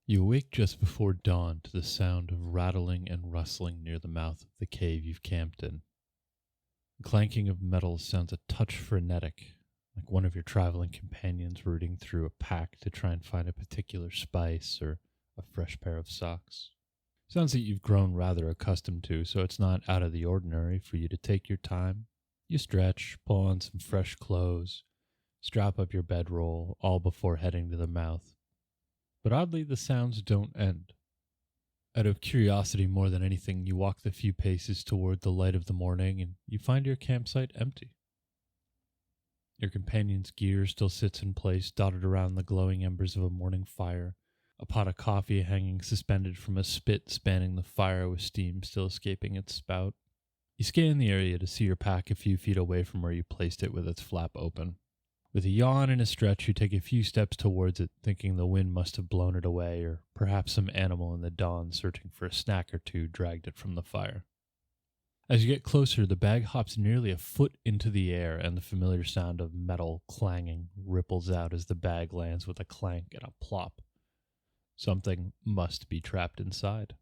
You awake just before dawn to the sound of rattling and rustling near the mouth of the cave you've camped in. The clanking of metal sounds a touch frenetic, like one of your traveling companions rooting through a pack to try and find a particular spice or a fresh pair of socks. Sounds that you've grown rather accustomed to, so it's not out of the ordinary for you to take your time. You stretch, pull on some fresh clothes, strap up your bedroll, all before heading to the mouth. But oddly, the sounds don't end. Out of curiosity more than anything, you walk the few paces toward the light of the morning and you find your campsite empty. Your companion's gear still sits in place, dotted around the glowing embers of a morning fire, a pot of coffee hanging suspended from a spit spanning the fire with steam still escaping its spout. You scan the area to see your pack a few feet away from where you placed it with its flap open. With a yawn and a stretch, you take a few steps towards it, thinking the wind must have blown it away, or perhaps some animal in the dawn searching for a snack or two dragged it from the fire. As you get closer, the bag hops nearly a foot into the air, and the familiar sound of metal clanging ripples out as the bag lands with a clank and a plop. Something must be trapped inside.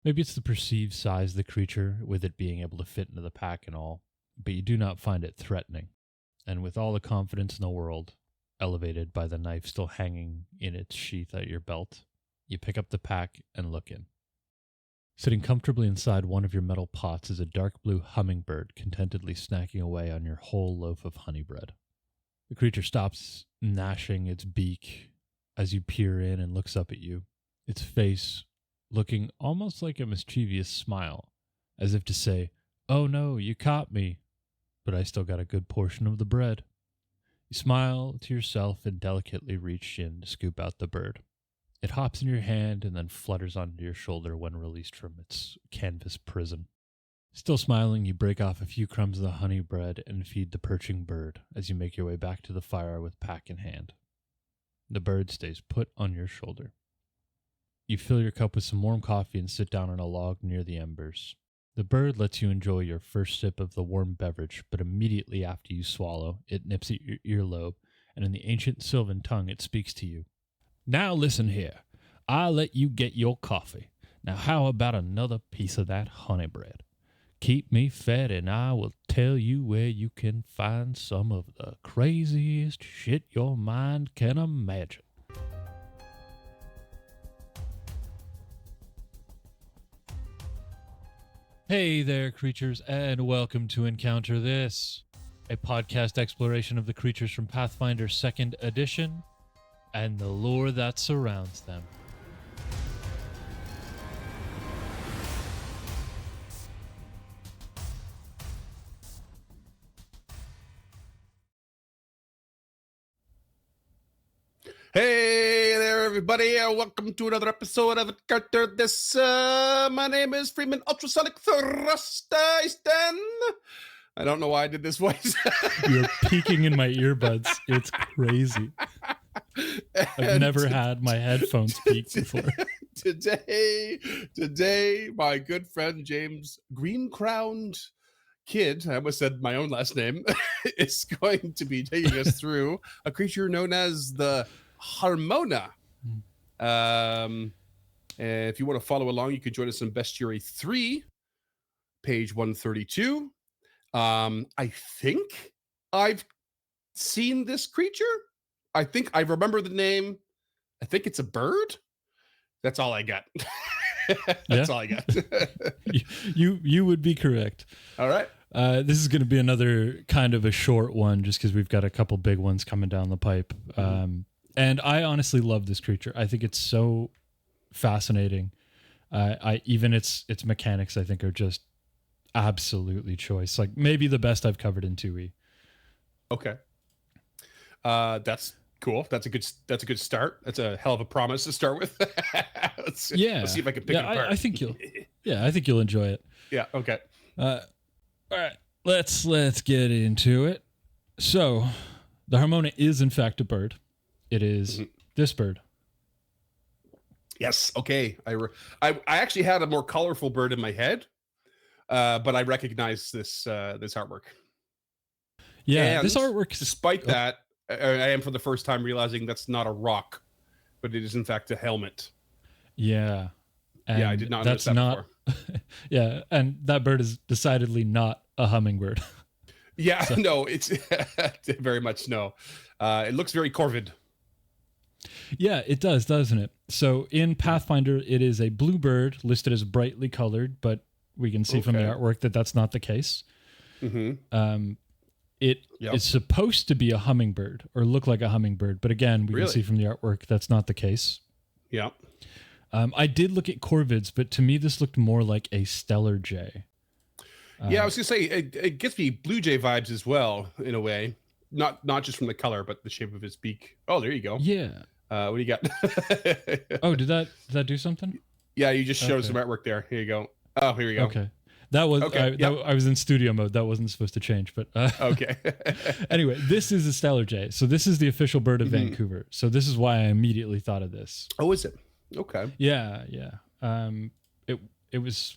Maybe it's the perceived size of the creature, with it being able to fit into the pack and all, but you do not find it threatening. And with all the confidence in the world, elevated by the knife still hanging in its sheath at your belt, you pick up the pack and look in. Sitting comfortably inside one of your metal pots is a dark blue hummingbird contentedly snacking away on your whole loaf of honey bread. The creature stops gnashing its beak as you peer in and looks up at you, its face looking almost like a mischievous smile, as if to say, "Oh no, you caught me, but I still got a good portion of the bread." You smile to yourself and delicately reach in to scoop out the bird. It hops in your hand and then flutters onto your shoulder when released from its canvas prison. Still smiling, you break off a few crumbs of the honey bread and feed the perching bird as you make your way back to the fire with pack in hand. The bird stays put on your shoulder. You fill your cup with some warm coffee and sit down on a log near the embers. The bird lets you enjoy your first sip of the warm beverage, but immediately after you swallow, it nips at your earlobe, and in the ancient Sylvan tongue it speaks to you. "Now listen here. I'll let you get your coffee. Now how about another piece of that honey bread? Keep me fed and I will tell you where you can find some of the craziest shit your mind can imagine." Hey there, creatures, and welcome to Encounter This, a podcast exploration of the creatures from Pathfinder 2nd Edition and the lore that surrounds them. Hey there, everybody, and welcome to another episode of Encounter This. My name is Freeman Ultrasonic Thrusteisten. I don't know why I did this voice. You're peeking in my earbuds. It's crazy. I've never had my headphones peak before. Today, my good friend James Green-Crowned Kid, I almost said my own last name, is going to be taking us through a creature known as the Harmona. If you want to follow along, you can join us in Bestiary 3, page 132. I think I've seen this creature. I think I remember the name. I think it's a bird. That's all I got. That's all I got. You would be correct. All right. This is going to be another kind of a short one just because we've got a couple big ones coming down the pipe. And I honestly love this creature. I think it's so fascinating. Even its mechanics, I think, are just absolutely choice. Like maybe the best I've covered in 2E. Okay. That's cool. That's a good start. That's a hell of a promise to start with. Let's see if I can pick it apart. I think you'll enjoy it. Yeah. Okay. All right. Let's get into it. So, the Harmona is in fact a bird. It is this bird. Yes. Okay. I actually had a more colorful bird in my head, but I recognize this artwork. Yeah, and this artwork. Despite that, I am for the first time realizing that's not a rock. but it is in fact a helmet. Yeah. And I did not notice that's that not, before. yeah. And that bird is decidedly not a hummingbird. Yeah, so. No, it's very much no. It looks very corvid. Yeah, it does, doesn't it? So in Pathfinder, it is a blue bird listed as brightly colored, but we can see from the artwork that that's not the case. Mm-hmm. It is supposed to be a hummingbird or look like a hummingbird, but again, we can see from the artwork that's not the case. Yeah. I did look at corvids, but to me, this looked more like a stellar jay. Yeah, I was gonna say it gets me blue jay vibes as well in a way, not just from the color, but the shape of his beak. Oh, there you go. Yeah. What do you got? Oh, did that do something? Yeah, you just showed some artwork there. Here you go. Oh, here we go. Okay. That was I was in studio mode. That wasn't supposed to change, but okay. Anyway, this is a stellar jay. So this is the official bird of Vancouver. So this is why I immediately thought of this. Oh, is it? Okay. Yeah. It was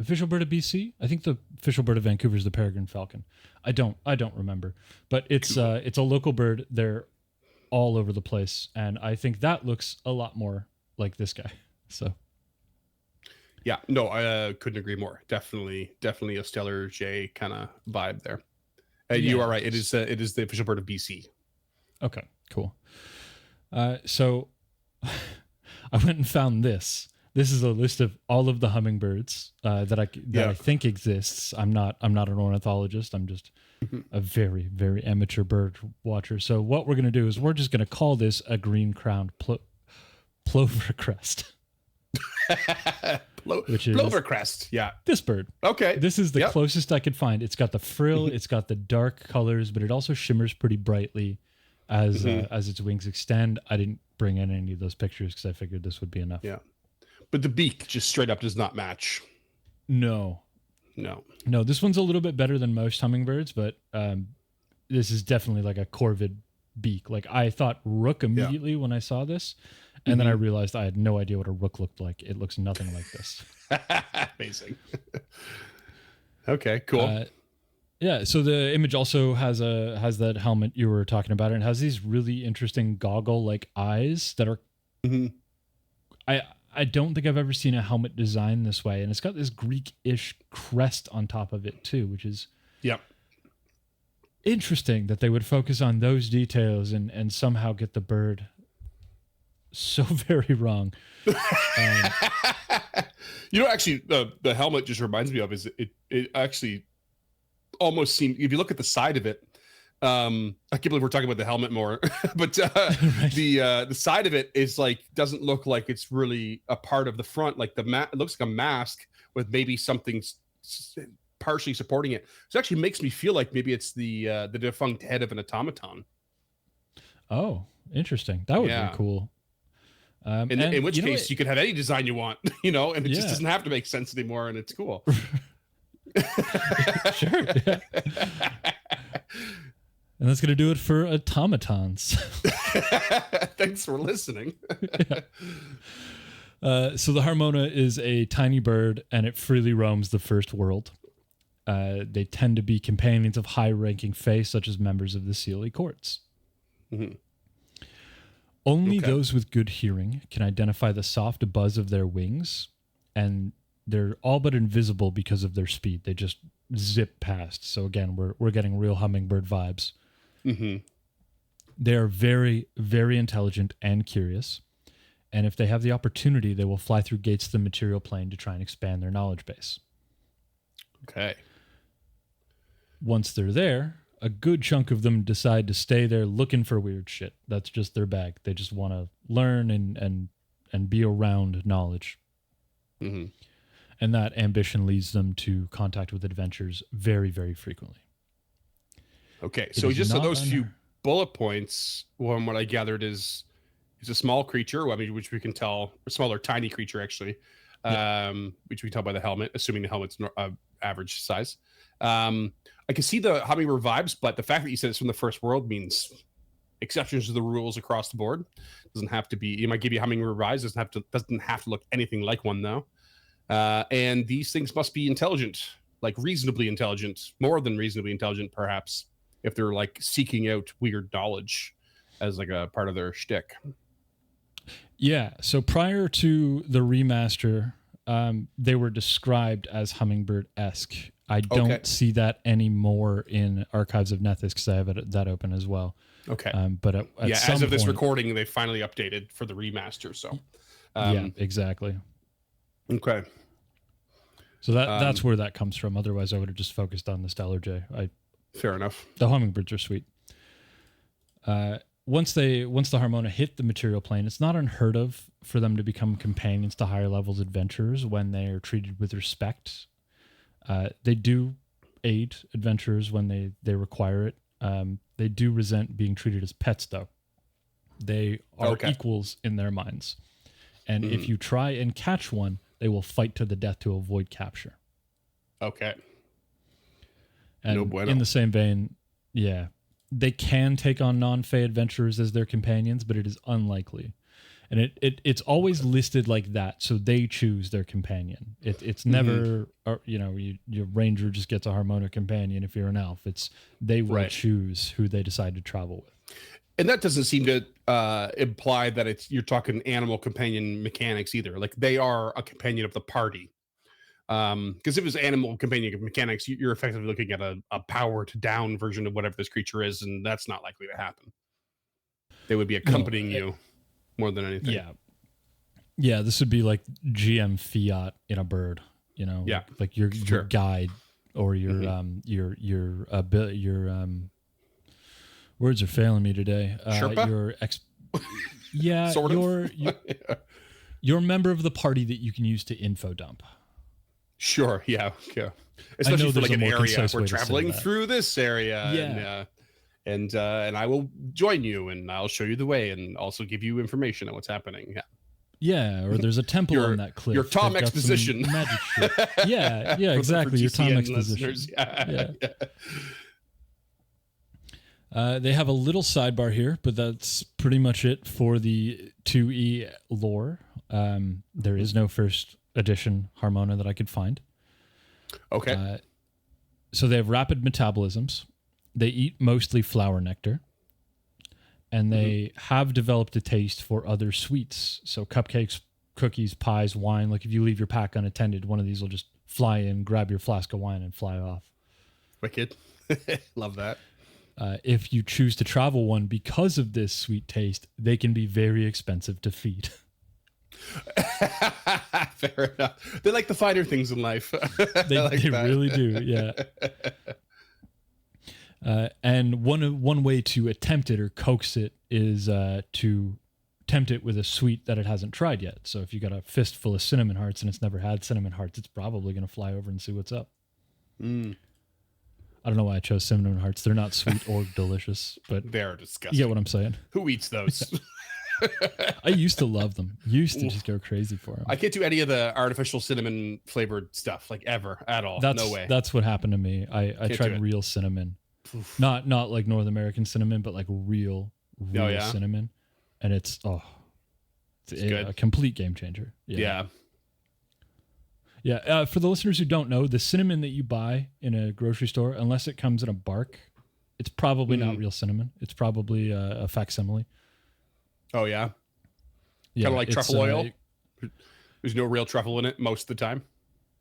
official bird of BC. I think the official bird of Vancouver is the peregrine falcon. I don't remember, but it's a local bird. They're all over the place, and I think that looks a lot more like this guy. So. Yeah, no, I couldn't agree more. Definitely a stellar jay kind of vibe there. You are right. It is the official bird of BC. Okay, cool. So I went and found this. This is a list of all of the hummingbirds that I think exists. I'm not an ornithologist. I'm just a very, very amateur bird watcher. So what we're going to do is we're just going to call this a green-crowned plover crest. Which is plover crest. Yeah. This bird. Okay. This is the closest I could find. It's got the frill, it's got the dark colors, but it also shimmers pretty brightly as its wings extend. I didn't bring in any of those pictures because I figured this would be enough. Yeah. But the beak just straight up does not match. No, this one's a little bit better than most hummingbirds, but this is definitely like a corvid beak. Like I thought rook immediately when I saw this. And then I realized I had no idea what a rook looked like. It looks nothing like this. Amazing. Okay, cool. Yeah, so the image also has that helmet you were talking about, and it has these really interesting goggle-like eyes that are. I don't think I've ever seen a helmet designed this way, and it's got this Greek-ish crest on top of it too, which is interesting that they would focus on those details and somehow get the bird so very wrong. Actually, the helmet just reminds me of is it actually almost seems, if you look at the side of it, I can't believe we're talking about the helmet more, but right. The side of it is like doesn't look like it's really a part of the front. Like it looks like a mask with maybe something partially supporting it. So it actually makes me feel like maybe it's the defunct head of an automaton. Oh, interesting. That would be cool. In which case you could have any design you want, and it just doesn't have to make sense anymore, and it's cool. Sure. Yeah. And that's going to do it for automatons. Thanks for listening. So the Harmona is a tiny bird, and it freely roams the first world. They tend to be companions of high-ranking fae, such as members of the Sealy courts. Mm-hmm. Only those with good hearing can identify the soft buzz of their wings, and they're all but invisible because of their speed. They just zip past. So again, we're getting real hummingbird vibes. Mm-hmm. They are very, very intelligent and curious, and if they have the opportunity, they will fly through gates to the material plane to try and expand their knowledge base. Okay. Once they're there, a good chunk of them decide to stay there looking for weird shit. That's just their bag. They just want to learn and be around knowledge. Mm-hmm. And that ambition leads them to contact with adventures very, very frequently. Okay, so just so those few bullet points, one what I gathered is a small creature, which we can tell, a smaller, tiny creature actually, which we can tell by the helmet, assuming the helmet's average size. I can see the hummingbird vibes, but the fact that you said it's from the first world means exceptions to the rules across the board. Doesn't have to be. It might give you hummingbird vibes. Doesn't have to look anything like one though. And these things must be intelligent, like reasonably intelligent, more than reasonably intelligent, perhaps, if they're like seeking out weird knowledge as like a part of their shtick. Yeah. So prior to the remaster, they were described as hummingbird-esque. I don't see that anymore in Archives of Nethys because I have that open as well. Okay. But at some as of this point, recording, they finally updated for the remaster. So, yeah, exactly. Okay. So that's where that comes from. Otherwise, I would have just focused on the Stellar Jay. Fair enough. The hummingbirds are sweet. Once the Harmona hit the material plane, it's not unheard of for them to become companions to higher levels adventurers when they are treated with respect. They do aid adventurers when they require it. They do resent being treated as pets, though. They are equals in their minds. And if you try and catch one, they will fight to the death to avoid capture. Okay. And no bueno. In the same vein, yeah, they can take on non-Fey adventurers as their companions, but it is unlikely. And it's always listed like that, so they choose their companion. It's never, your ranger just gets a Harmona companion if you're an elf. They will choose who they decide to travel with. And that doesn't seem to imply that you're talking animal companion mechanics either. Like they are a companion of the party. Because if it was animal companion mechanics, you're effectively looking at a powered down version of whatever this creature is, and that's not likely to happen. They would be accompanying you more than anything. Yeah. Yeah, this would be like GM Fiat in a bird, like your guide or your words are failing me today. Sherpa? Yeah, sort of. You're a member of the party that you can use to info dump. Sure, yeah. Especially for like an area we're traveling through this area. Yeah. And I will join you and I'll show you the way and also give you information on what's happening. Yeah. Yeah, or there's a temple on that cliff. Your Tom exposition. Magic shit. Yeah, exactly. Your Tom exposition. Yeah. They have a little sidebar here, but that's pretty much it for the 2E lore. There is no first edition Harmona that I could find. Okay. So they have rapid metabolisms. They eat mostly flower nectar. And they have developed a taste for other sweets. So cupcakes, cookies, pies, wine. Like if you leave your pack unattended, one of these will just fly in, grab your flask of wine, and fly off. Wicked. Love that. If you choose to travel one because of this sweet taste, they can be very expensive to feed. Fair enough. They like the finer things in life. They really do, yeah. And one way to attempt it or coax it is to tempt it with a sweet that it hasn't tried yet. So if you got a fistful of cinnamon hearts and it's never had cinnamon hearts, it's probably going to fly over and see what's up. I don't know why I chose cinnamon hearts. They're not sweet or delicious, but they're disgusting. You get what I'm saying? Who eats those? I used to love them. Used to just go crazy for them. I can't do any of the artificial cinnamon flavored stuff, like ever at all. No way. That's what happened to me. I tried real cinnamon. Oof. Not like North American cinnamon, but like real cinnamon. And it's a complete game changer. Yeah. Yeah. For the listeners who don't know, the cinnamon that you buy in a grocery store, unless it comes in a bark, it's probably not real cinnamon. It's probably a facsimile. Oh, yeah? Kind of like truffle oil? There's no real truffle in it most of the time?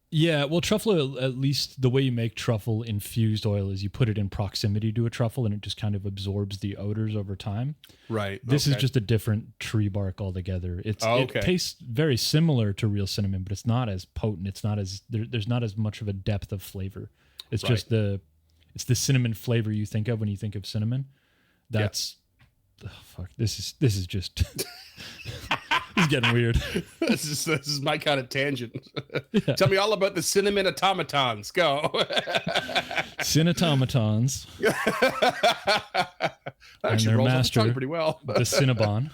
Yeah, well, truffle oil, at least the way you make truffle infused oil is you put it in proximity to a truffle and it just kind of absorbs the odors over time. Right. This is just a different tree bark altogether. It tastes very similar to real cinnamon, but it's not as potent. It's not as there's not as much of a depth of flavor. It's just the cinnamon flavor you think of when you think of cinnamon. That's fuck. This is just this is getting weird. This is my kind of tangent. Yeah. Tell me all about the cinnamon automatons. Go. Cinnatomatons. And their master, pretty well. The Cinnabon,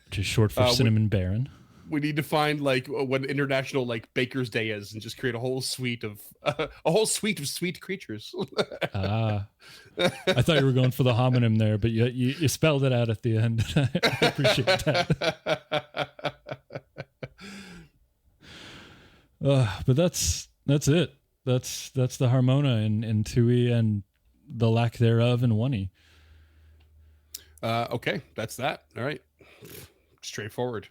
which is short for Cinnamon Baron. We need to find like what International like Baker's Day is, and just create a whole suite of sweet creatures. I thought you were going for the homonym there, but you spelled it out at the end. I appreciate that. But that's it. That's the Harmona in 2E and the lack thereof in 1E. Okay, that's that. All right, straightforward.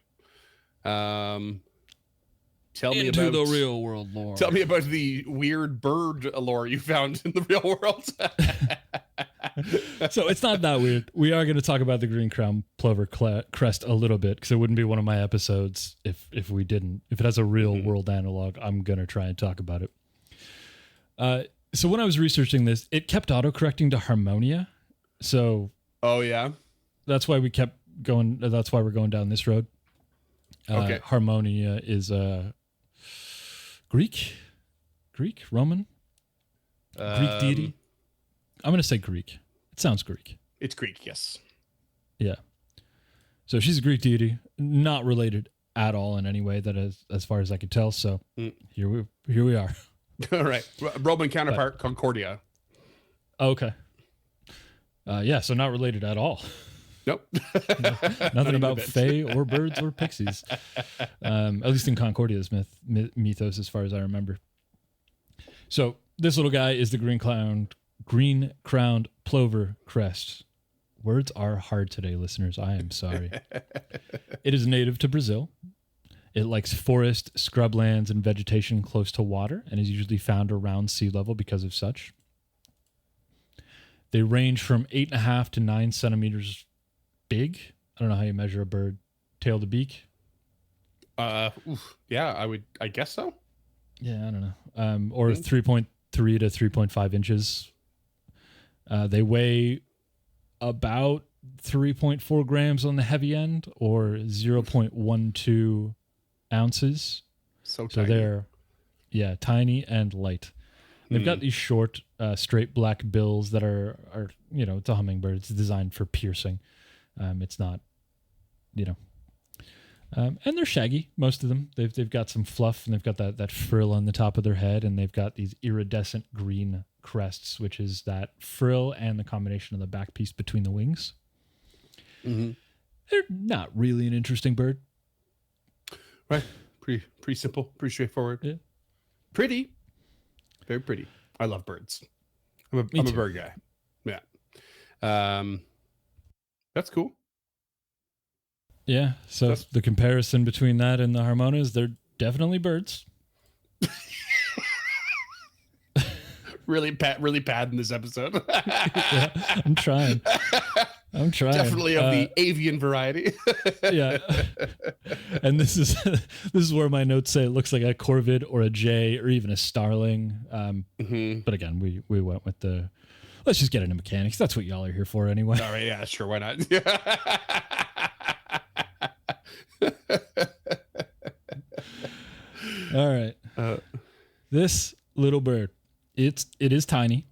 Tell me Into about the real world lore. Tell me about the weird bird lore you found in the real world. So it's not that weird. We are going to talk about the green crown plover crest a little bit because it wouldn't be one of my episodes if we didn't. If it has a real world analog, I'm going to try and talk about it. So when I was researching this, it kept autocorrecting to Harmonia. So oh yeah, that's why we kept going. That's why we're going down this road. Okay. Harmonia is Greek, Roman, Greek deity. I'm going to say Greek. It sounds Greek. It's Greek, yes. Yeah. So she's a Greek deity, not related at all in any way that as far as I could tell. So here we are. All right. Roman counterpart, Concordia. Okay. Yeah, so not related at all. Nope. Nothing about fae or birds or pixies. At least in Concordia's mythos, as far as I remember. So this little guy is the green crowned plover crest. Words are hard today, listeners. I am sorry. It is native to Brazil. It likes forest, scrublands, and vegetation close to water, and is usually found around sea level because of such. They range from 8.5 to 9 centimeters big. I don't know how you measure a bird. Tail to beak. Yeah, I guess so. Yeah, I don't know. Or 3.3 to 3.5 inches. They weigh about 3.4 grams on the heavy end, or 0.12 ounces. So tiny. They're tiny and light. They've got these short, straight black bills that are it's a hummingbird. It's designed for piercing. It's not, and they're shaggy. Most of them. They've got some fluff, and they've got that frill on the top of their head, and they've got these iridescent green crests, which is that frill and the combination of the back piece between the wings. Mm-hmm. They're not really an interesting bird. Right. Pretty simple. Pretty straightforward. Yeah. Pretty. Very pretty. I love birds. I'm a bird guy. Yeah. That's cool. Yeah. So the comparison between that and the Harmonas, they're definitely birds. really padding this episode. Yeah, I'm trying. Definitely of the avian variety. Yeah. And this is where my notes say it looks like a corvid or a jay or even a starling. But again, we went with the let's just get into mechanics. That's what y'all are here for anyway. All right, yeah, sure, why not? All right. This little bird, it is tiny.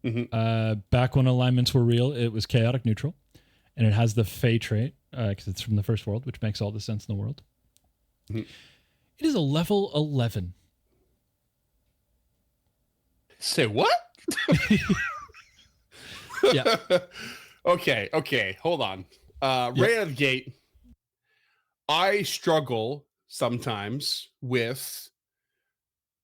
Back when alignments were real, it was chaotic neutral, and it has the Fey trait because it's from the first world, which makes all the sense in the world. It is a level 11. Say what? Yeah. Okay. Hold on. Right out of the gate, I struggle sometimes with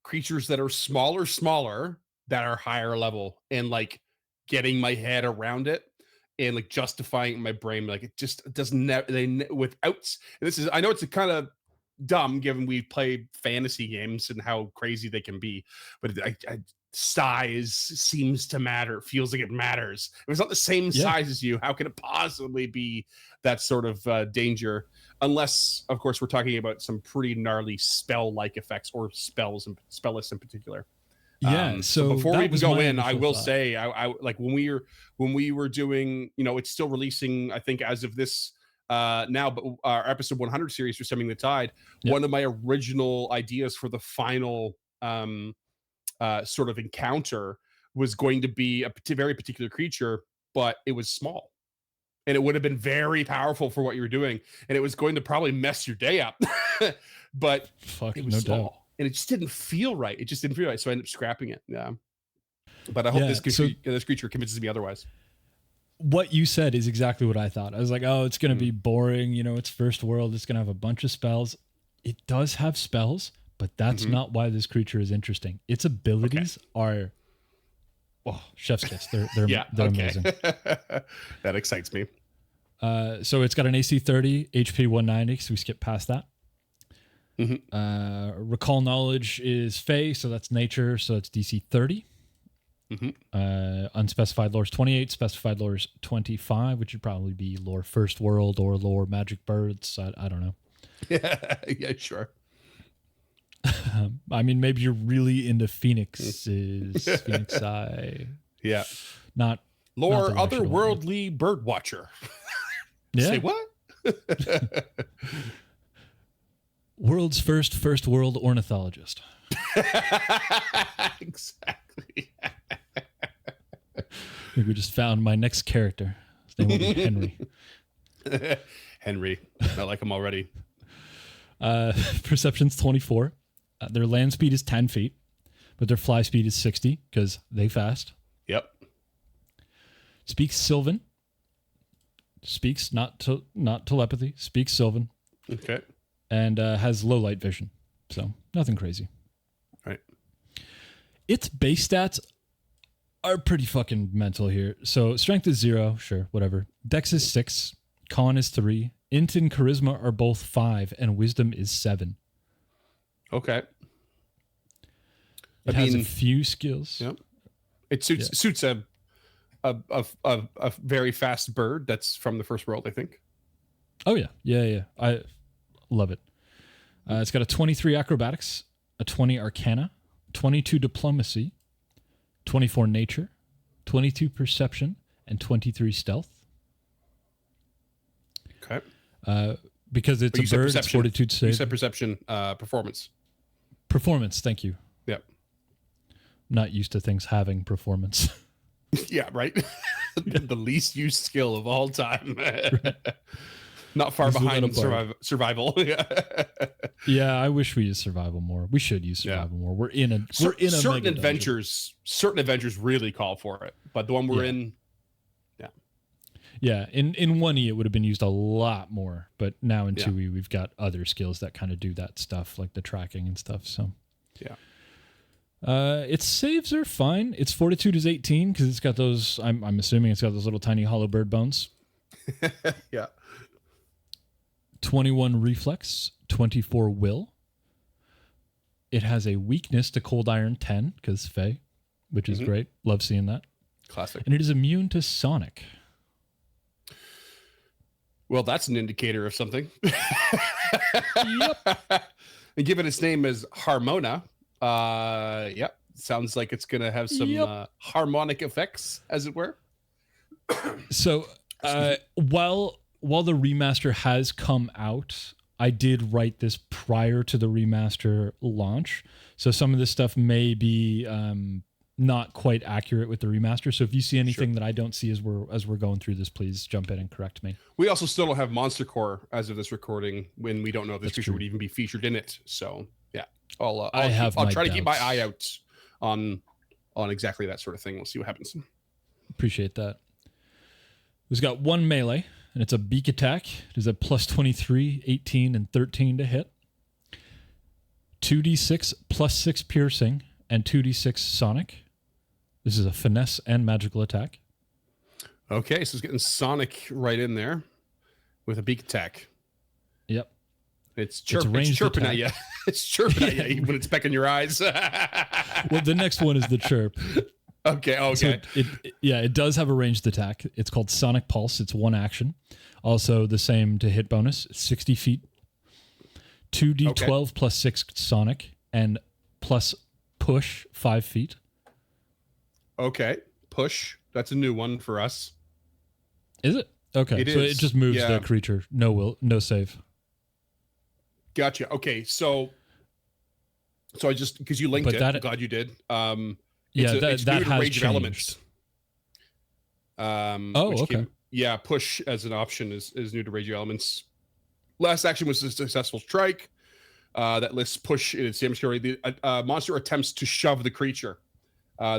creatures that are smaller that are higher level, and like getting my head around it and like justifying it in my brain. Like it just doesn't without this is, I know it's a kind of dumb given we play fantasy games and how crazy they can be, but size seems to matter. It feels like it matters. If it's not the same size as you, how can it possibly be that sort of danger? Unless, of course, we're talking about some pretty gnarly spell-like effects or spells and spellists in particular. Yeah. So before we even go in, I will say, I like when we were doing, it's still releasing, I think as of this now, but our episode 100 series for Stemming the Tide. One of my original ideas for the final sort of encounter was going to be a very particular creature, but it was small. And it would have been very powerful for what you were doing. And it was going to probably mess your day up. But it was small. Doubt. And it just didn't feel right. It just didn't feel right. So I ended up scrapping it. Yeah. But I hope this creature convinces me otherwise. What you said is exactly what I thought. I was like, oh, it's going to be boring. It's first world. It's going to have a bunch of spells. It does have spells, but that's not why this creature is interesting. Its abilities are... Oh, chef's kiss. They're amazing. That excites me. So it's got an AC 30, HP 190, so we skip past that. Mm-hmm. Recall knowledge is Fey, so that's nature, so that's DC 30. Mm-hmm. Unspecified lore is 28, specified lore is 25, which would probably be lore first world or lore magic birds. I don't know. Yeah, sure. I mean, maybe you're really into phoenixes, phoenix eye. Yeah. Not lore not the otherworldly bird watcher. Yeah. Say what? World's first world ornithologist. Exactly. I think we just found my next character. His name will be Henry. Henry. I like him already. Perception's 24. Their land speed is 10 feet, but their fly speed is 60 because they fast. Yep. Speaks Sylvan. Speaks not telepathy. Speaks Sylvan. Okay. And has low light vision. So nothing crazy. Right. Its base stats are pretty fucking mental here. So strength is 0, sure, whatever. Dex is 6, con is 3, int and charisma are both 5, and wisdom is 7. Okay. It has a few skills. Yep. It suits a very fast bird that's from the first world, I think. Oh yeah. I love it. It's got a 23 acrobatics, a 20 arcana, 22 diplomacy, 24 nature, 22 perception, and 23 stealth. Okay. Because it's a bird, it's fortitude save. You said perception, performance. Performance, thank you. Yep. Not used to things having performance. Yeah, right? The least used skill of all time. Not far behind survival. Yeah, I wish we used survival more. We should use survival more. We're in a certain adventures. Certain adventures really call for it, but the one we're in, yeah. In 1E it would have been used a lot more, but now in 2E we've got other skills that kind of do that stuff, like the tracking and stuff. So yeah. Its saves are fine. Its fortitude is 18 because it's got those. I'm assuming it's got those little tiny hollow bird bones. Yeah. 21 reflex, 24 will. It has a weakness to cold iron 10 because Fey, which is great. Love seeing that. Classic. And it is immune to sonic. Well, that's an indicator of something. Yep. And given its name is Harmona, sounds like it's going to have some harmonic effects, as it were. So while the remaster has come out, I did write this prior to the remaster launch. So some of this stuff may be not quite accurate with the remaster. So if you see anything that I don't see as we're going through this, please jump in and correct me. We also still don't have Monster Core as of this recording, when we don't know if this creature would even be featured in it. So yeah, I'll try to keep my eye out on exactly that sort of thing. We'll see what happens. Appreciate that. It's got 1 melee, and it's a beak attack. It is a plus 23, 18, and 13 to hit. 2d6 plus 6 piercing, and 2d6 sonic. This is a finesse and magical attack. Okay, so it's getting sonic right in there with a beak attack. Yep. It's chirping at you. It's chirping at you when it's pecking your eyes. Well, the next one is the chirp. Okay. So it does have a ranged attack. It's called Sonic Pulse. It's 1 action. Also the same to hit bonus, 60 feet. 2d12 plus 6 sonic, and plus push 5 feet. Okay. Push. That's a new one for us. Is it? Okay. It just moves the creature. No save. Gotcha. Okay. So I just, because you linked it, I'm glad you did. It's that new to has Rage changed. of Elements. Okay. Push as an option is new to Rage of Elements. Last action was a successful strike. That lists push in its damage story. The monster attempts to shove the creature.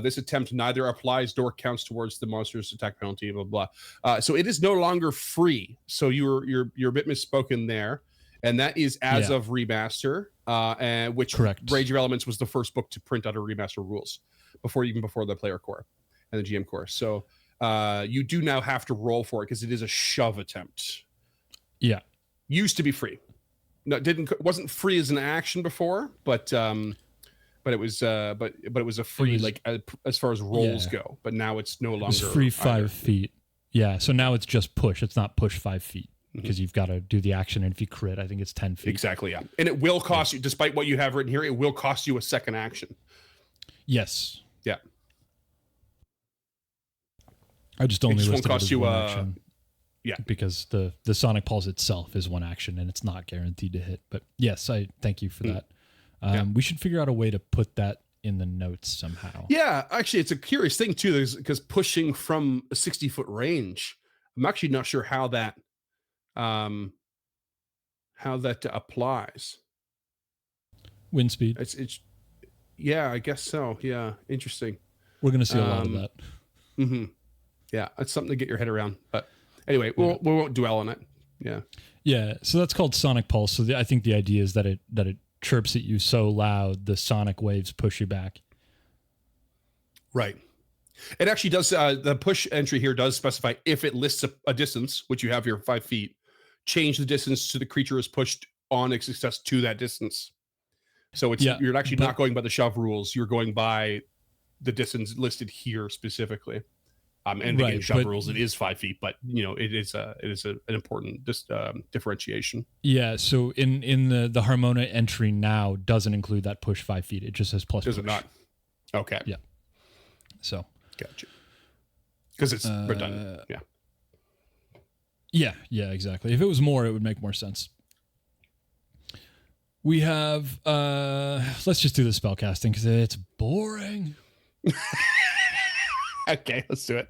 This attempt neither applies nor counts towards the monster's attack penalty. Blah blah. So it is no longer free. So you're a bit misspoken there, and that is as of remaster. And which correct. Rage of Elements was the first book to print out a remaster rules before the player core and the GM core. So you do now have to roll for it because it is a shove attempt. Yeah. Used to be free. No, wasn't free as an action before, but it was it was a free like as far as rolls go. But now it's no longer. It's free 5 feet. Yeah. So now it's just push. It's not push 5 feet because you've got to do the action, and if you crit, I think it's 10 feet. Exactly. Yeah, and it will cost you, despite what you have written here, it will cost you a second action. Yes. Yeah. I just only won't cost you action. Yeah, because the Sonic Pulse itself is one action and it's not guaranteed to hit. But yes, I thank you for that. We should figure out a way to put that in the notes somehow. Yeah, actually, it's a curious thing too, because pushing from a 60-foot range, I'm actually not sure how that applies. Wind speed. It's yeah, I guess so. Yeah, interesting. We're gonna see a lot of that. Mm-hmm. Yeah, it's something to get your head around. But anyway, we won't dwell on it. Yeah. Yeah. So that's called Sonic Pulse. So I think the idea is that it chirps at you so loud the sonic waves push you back. Right. It actually does. The push entry here does specify if it lists a distance, which you have here 5 feet, change the distance to the creature is pushed on its success to that distance. So you're actually not going by the shove rules. You're going by the distance listed here specifically. And again, shove rules, it is 5 feet, but it is an important differentiation. Yeah. So in the Harmona entry now doesn't include that push 5 feet. It just says plus. Does push. It not? Okay. Yeah. So. Gotcha. Because it's redundant. Yeah. Yeah. Yeah. Exactly. If it was more, it would make more sense. We have. Let's just do the spellcasting because it's boring. Okay, let's do it.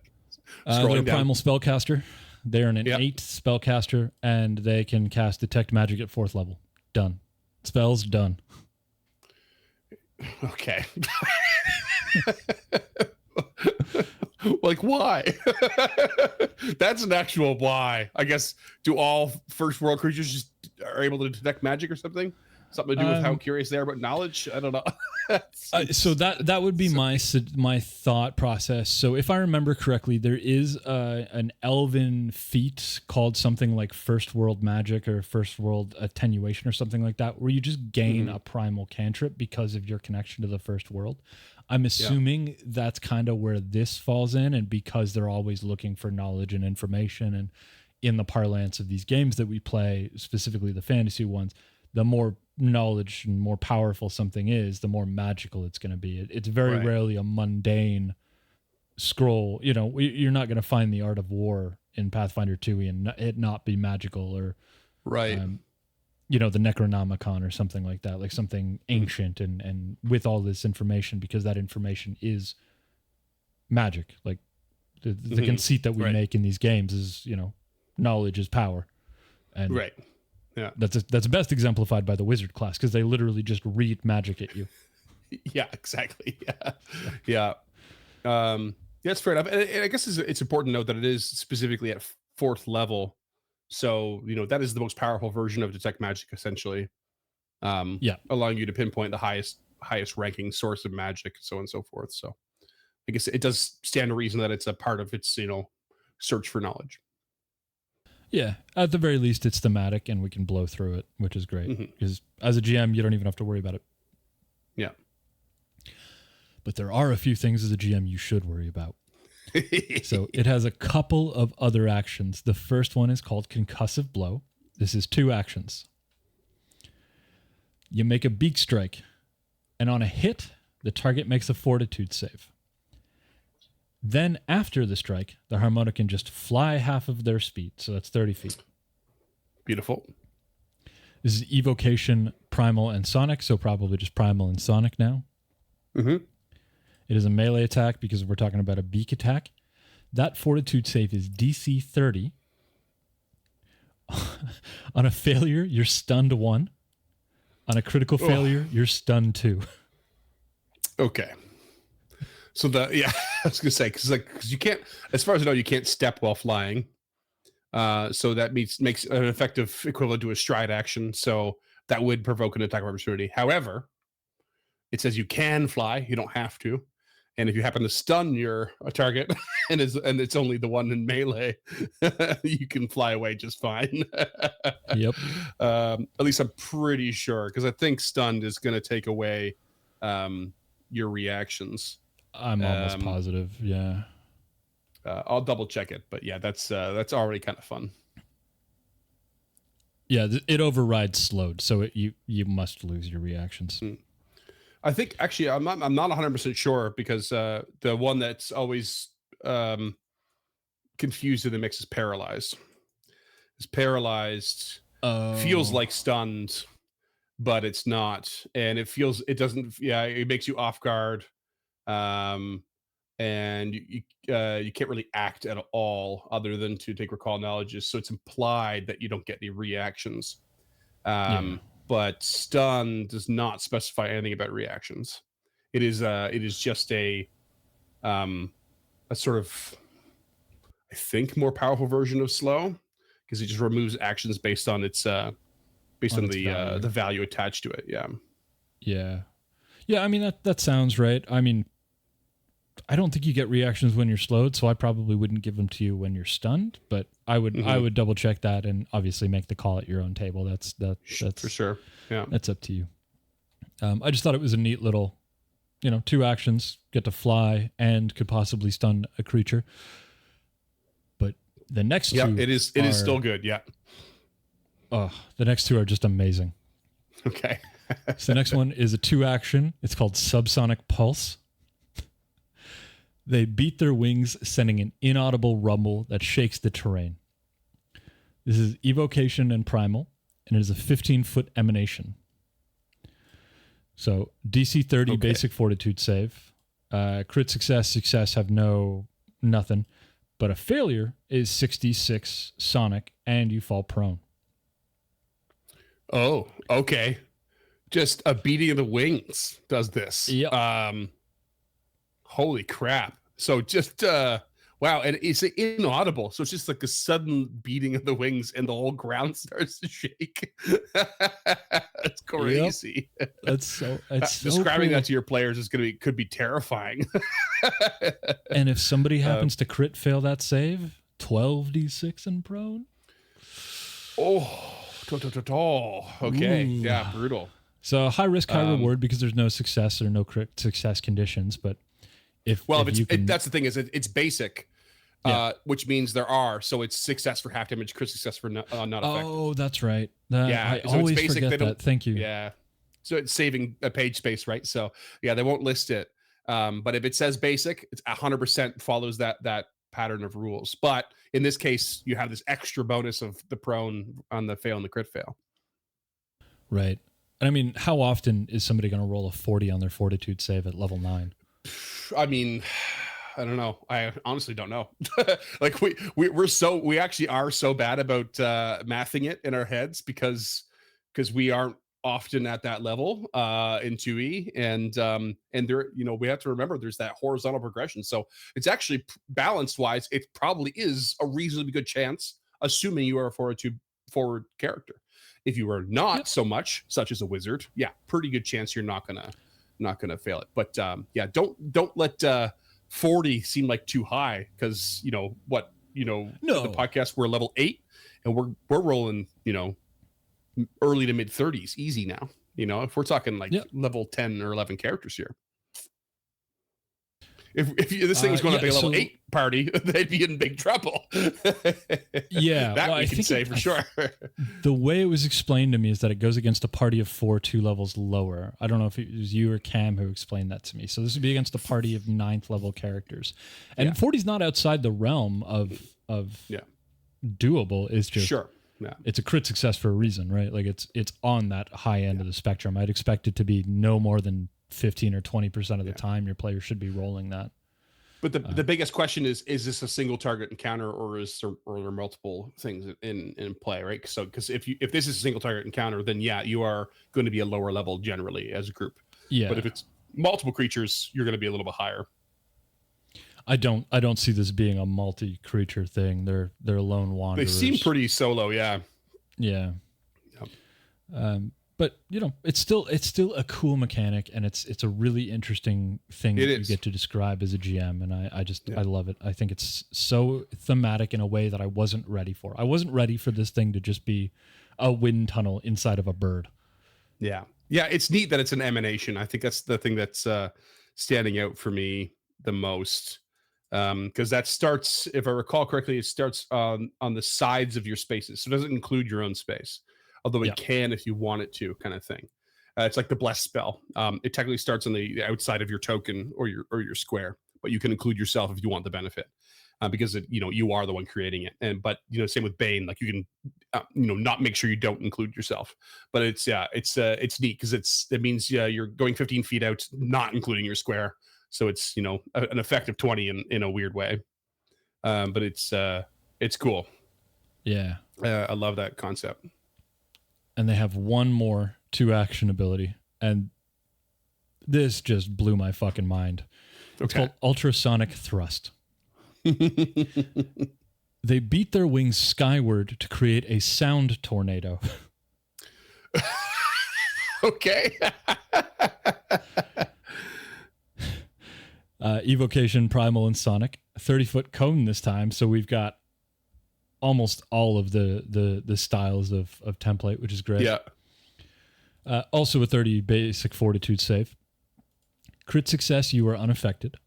They're a primal spellcaster. They're an innate spellcaster, and they can cast Detect Magic at 4th level. Done. Spell's done. Okay. Like, why? That's an actual why. I guess, do all first world creatures just are able to detect magic or something? Something to do with how curious they are about knowledge? I don't know. So that would be my thought process. So if I remember correctly, there is an elven feat called something like First World Magic or First World Attenuation or something like that, where you just gain a primal cantrip because of your connection to the first world. I'm assuming that's kind of where this falls in, and because they're always looking for knowledge and information, and in the parlance of these games that we play, specifically the fantasy ones, the more knowledge and more powerful something is, the more magical it's going to be. It's very rarely a mundane scroll. You're not going to find the Art of War in Pathfinder 2 and it not be magical, or the Necronomicon or something like that, like something ancient and with all this information, because that information is magic. Like the conceit that we make in these games is, knowledge is power. And yeah, that's best exemplified by the wizard class, because they literally just read magic at you. Yeah, exactly. Yeah. That's fair enough. And I guess it's important to note that it is specifically at 4th level. So, that is the most powerful version of Detect Magic, essentially. Allowing you to pinpoint the highest ranking source of magic, so on and so forth. So I guess it does stand to reason that it's a part of its, search for knowledge. Yeah, at the very least, it's thematic, and we can blow through it, which is great. Because as a GM, you don't even have to worry about it. Yeah. But there are a few things as a GM you should worry about. So it has a couple of other actions. The first one is called Concussive Blow. This is 2 actions. You make a beak strike, and on a hit, the target makes a Fortitude save. Then after the strike, the Harmona can just fly half of their speed. So that's 30 feet. Beautiful. This is Evocation, Primal, and Sonic. So probably just Primal and Sonic now. Mm-hmm. It is a melee attack because we're talking about a beak attack. That Fortitude save is DC 30. On a failure, you're stunned 1. On a critical failure, you're stunned 2. Okay. So I was gonna say, because you can't, as far as I know, you can't step while flying. So that makes an effective equivalent to a stride action. So that would provoke an attack of opportunity. However, it says you can fly, you don't have to. And if you happen to stun a target, and it's only the one in melee, you can fly away just fine. Yep. At least I'm pretty sure, because I think stunned is going to take away your reactions. I'm almost positive. Yeah. I'll double check it, but yeah, that's already kind of fun. Yeah, it overrides slowed, so you must lose your reactions. I think actually I'm not 100% sure, because the one that's always confused in the mix is paralyzed. It's paralyzed. Feels like stunned, but it's not, and it doesn't. Yeah, it makes you off guard, and you can't really act at all other than to take recall knowledges. So it's implied that you don't get any reactions. But stun does not specify anything about reactions. It is just a sort of, I think, more powerful version of slow, because it just removes actions based on its based on the value attached to it. Yeah. I mean, that sounds right. I mean, I don't think you get reactions when you're slowed, so I probably wouldn't give them to you when you're stunned. But I would double check that and obviously make the call at your own table. That's for sure. Yeah, that's up to you. I just thought it was a neat little, 2 actions, get to fly and could possibly stun a creature. But the next two, it is still good. Yeah. Oh, the next 2 are just amazing. Okay. So the next one is a 2 action. It's called Subsonic Pulse. They beat their wings, sending an inaudible rumble that shakes the terrain. This is evocation and primal, and it is a 15-foot emanation. So DC 30 basic fortitude save. Crit success have nothing. But a failure is 66 sonic, and you fall prone. Oh, okay. Just a beating of the wings does this. Yep. Holy crap. So just wow, and it's inaudible, so it's just like a sudden beating of the wings and the whole ground starts to shake. That's crazy. Yep. It's describing cool. that to your players is could be terrifying. And if somebody happens to crit fail that save, 12d6 and prone. Okay. Ooh. Yeah, brutal. So high risk, high reward, because there's no success or no crit success conditions. But that's the thing, is it's basic, which means there are. So it's success for half damage, crit success for not effective. Oh, that's right. I so always it's basic, forget that. Thank you. Yeah. So it's saving a page space, right? So yeah, they won't list it. But if it says basic, it's 100% follows that pattern of rules. But in this case, you have this extra bonus of the prone on the fail and the crit fail. Right. And I mean, how often is somebody going to roll a 40 on their fortitude save at level 9? I mean, I don't know. I honestly don't know. Like we actually are so bad about mathing it in our heads, because we aren't often at that level in 2E, and there, we have to remember there's that horizontal progression. So it's actually balanced wise, it probably is a reasonably good chance, assuming you are a forward character. If you are not so much, such as a wizard, pretty good chance you're not gonna fail it. But don't let 40 seem like too high, because the podcast, we're level 8 and we're rolling early to mid 30s easy now. If we're talking like level 10 or 11 characters here. If this thing was going to be a level 8 party, they'd be in big trouble. Yeah, that we can say for sure. The way it was explained to me is that it goes against a party of 4 2 levels lower. I don't know if it was you or Cam who explained that to me. So this would be against a party of 9th level characters, and 40 is not outside the realm of doable. It's just it's a crit success for a reason, right? Like it's on that high end of the spectrum. I'd expect it to be no more than 15 or 20% of the time your player should be rolling that. But the biggest question is this a single target encounter, or are there multiple things in play, right? So because if this is a single target encounter, then you are going to be a lower level generally as a group. Yeah. But if it's multiple creatures, you're going to be a little bit higher. I don't see this being a multi-creature thing. They're lone wanderers. They seem pretty solo, yeah. Yeah. But it's still a cool mechanic, and it's a really interesting thing It that you is. get to describe as a GM, and I just Yeah. I love it. I think it's so thematic in a way that I wasn't ready for. I wasn't ready for this thing to just be a wind tunnel inside of a bird. Yeah. Yeah, it's neat that it's an emanation. I think that's the thing that's standing out for me the most. Because that starts, if I recall correctly, it starts on the sides of your spaces. So it doesn't include your own space, although Yeah. it can if you want it to, kind of thing. It's like the bless spell. It technically starts on the outside of your token or your square, but you can include yourself if you want the benefit. Because you are the one creating it, and but same with Bane, like you can not make sure you don't include yourself, but it's neat because it means you're going 15 feet out, not including your square, so it's an effective 20 in a weird way, but it's cool. Yeah. I love that concept. And they have one more 2-action ability, and this just blew my fucking mind. It's called Ultrasonic Thrust. They beat their wings skyward to create a sound tornado. Okay. Evocation, Primal, and Sonic. 30-foot cone this time, so we've got almost all of the styles of template, which is great. Yeah. Also a 30 basic fortitude save. Crit success, you are unaffected.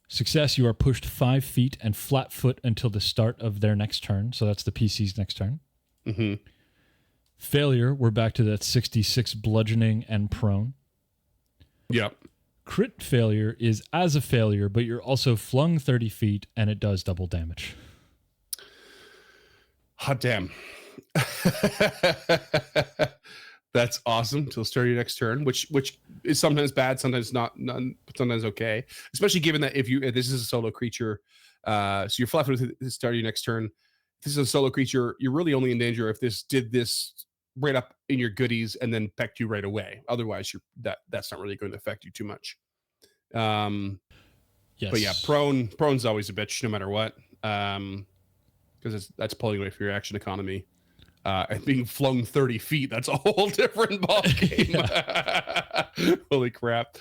Success, you are pushed 5 feet and flat foot until the start of their next turn. So that's the PC's next turn. Mm-hmm. Failure, we're back to that 66 bludgeoning and prone. Yep. Crit failure is as a failure, but you're also flung 30 feet and it does double damage. Hot damn. That's awesome. Till start your next turn, which is sometimes bad, sometimes not, sometimes okay. Especially given that if this is a solo creature, so you're flat footed to start your next turn. If this is a solo creature, you're really only in danger if this did this right up in your goodies and then pecked you right away. Otherwise, that's not really going to affect you too much. Yes. But yeah, prone's always a bitch no matter what. Because that's pulling away from your action economy. And being flung 30 feet, that's a whole different ballgame. Holy crap.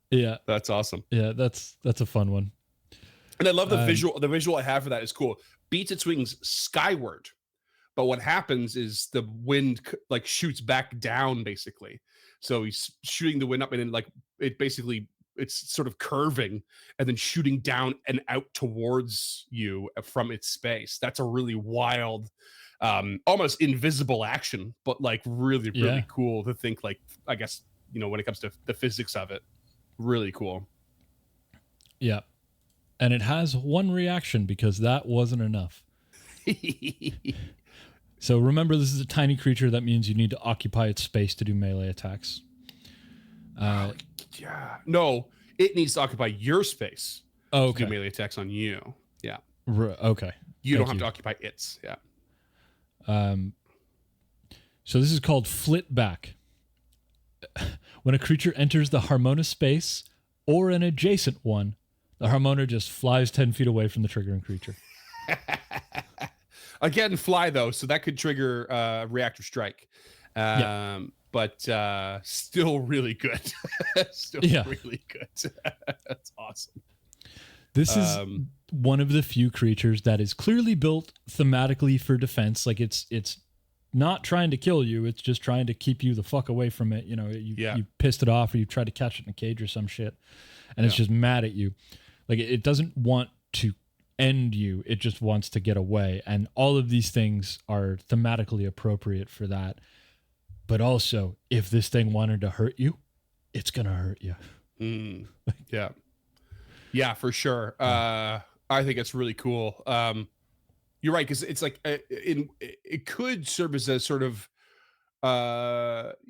Yeah. That's awesome. Yeah, that's a fun one. And I love the visual. The visual I have for that is cool. Beats its wings skyward. But what happens is the wind like shoots back down, basically. So he's shooting the wind up and then like it's sort of curving and then shooting down and out towards you from its space. That's a really wild, almost invisible action, but like really cool to think, like, I guess, when it comes to the physics of it, really cool. Yeah. And it has one reaction because that wasn't enough. So remember, this is a tiny creature. That means you need to occupy its space to do melee attacks. Yeah. No, it needs to occupy your space to do melee attacks on you. Yeah. Okay. You don't have to occupy its. Yeah. So this is called Flit Back. When a creature enters the Harmona space or an adjacent one, the Harmona just flies 10 feet away from the triggering creature. Again, fly though, so that could trigger reactor strike. But still really good. Really good. That's awesome. This is one of the few creatures that is clearly built thematically for defense. Like it's not trying to kill you. It's just trying to keep you the fuck away from it. You pissed it off, or you tried to catch it in a cage or some shit, and it's just mad at you. Like it doesn't want to end you. It just wants to get away. And all of these things are thematically appropriate for that. But also, if this thing wanted to hurt you, it's going to hurt you. Yeah. Yeah, for sure. I think it's really cool. You're right, because it's like it could serve as a sort of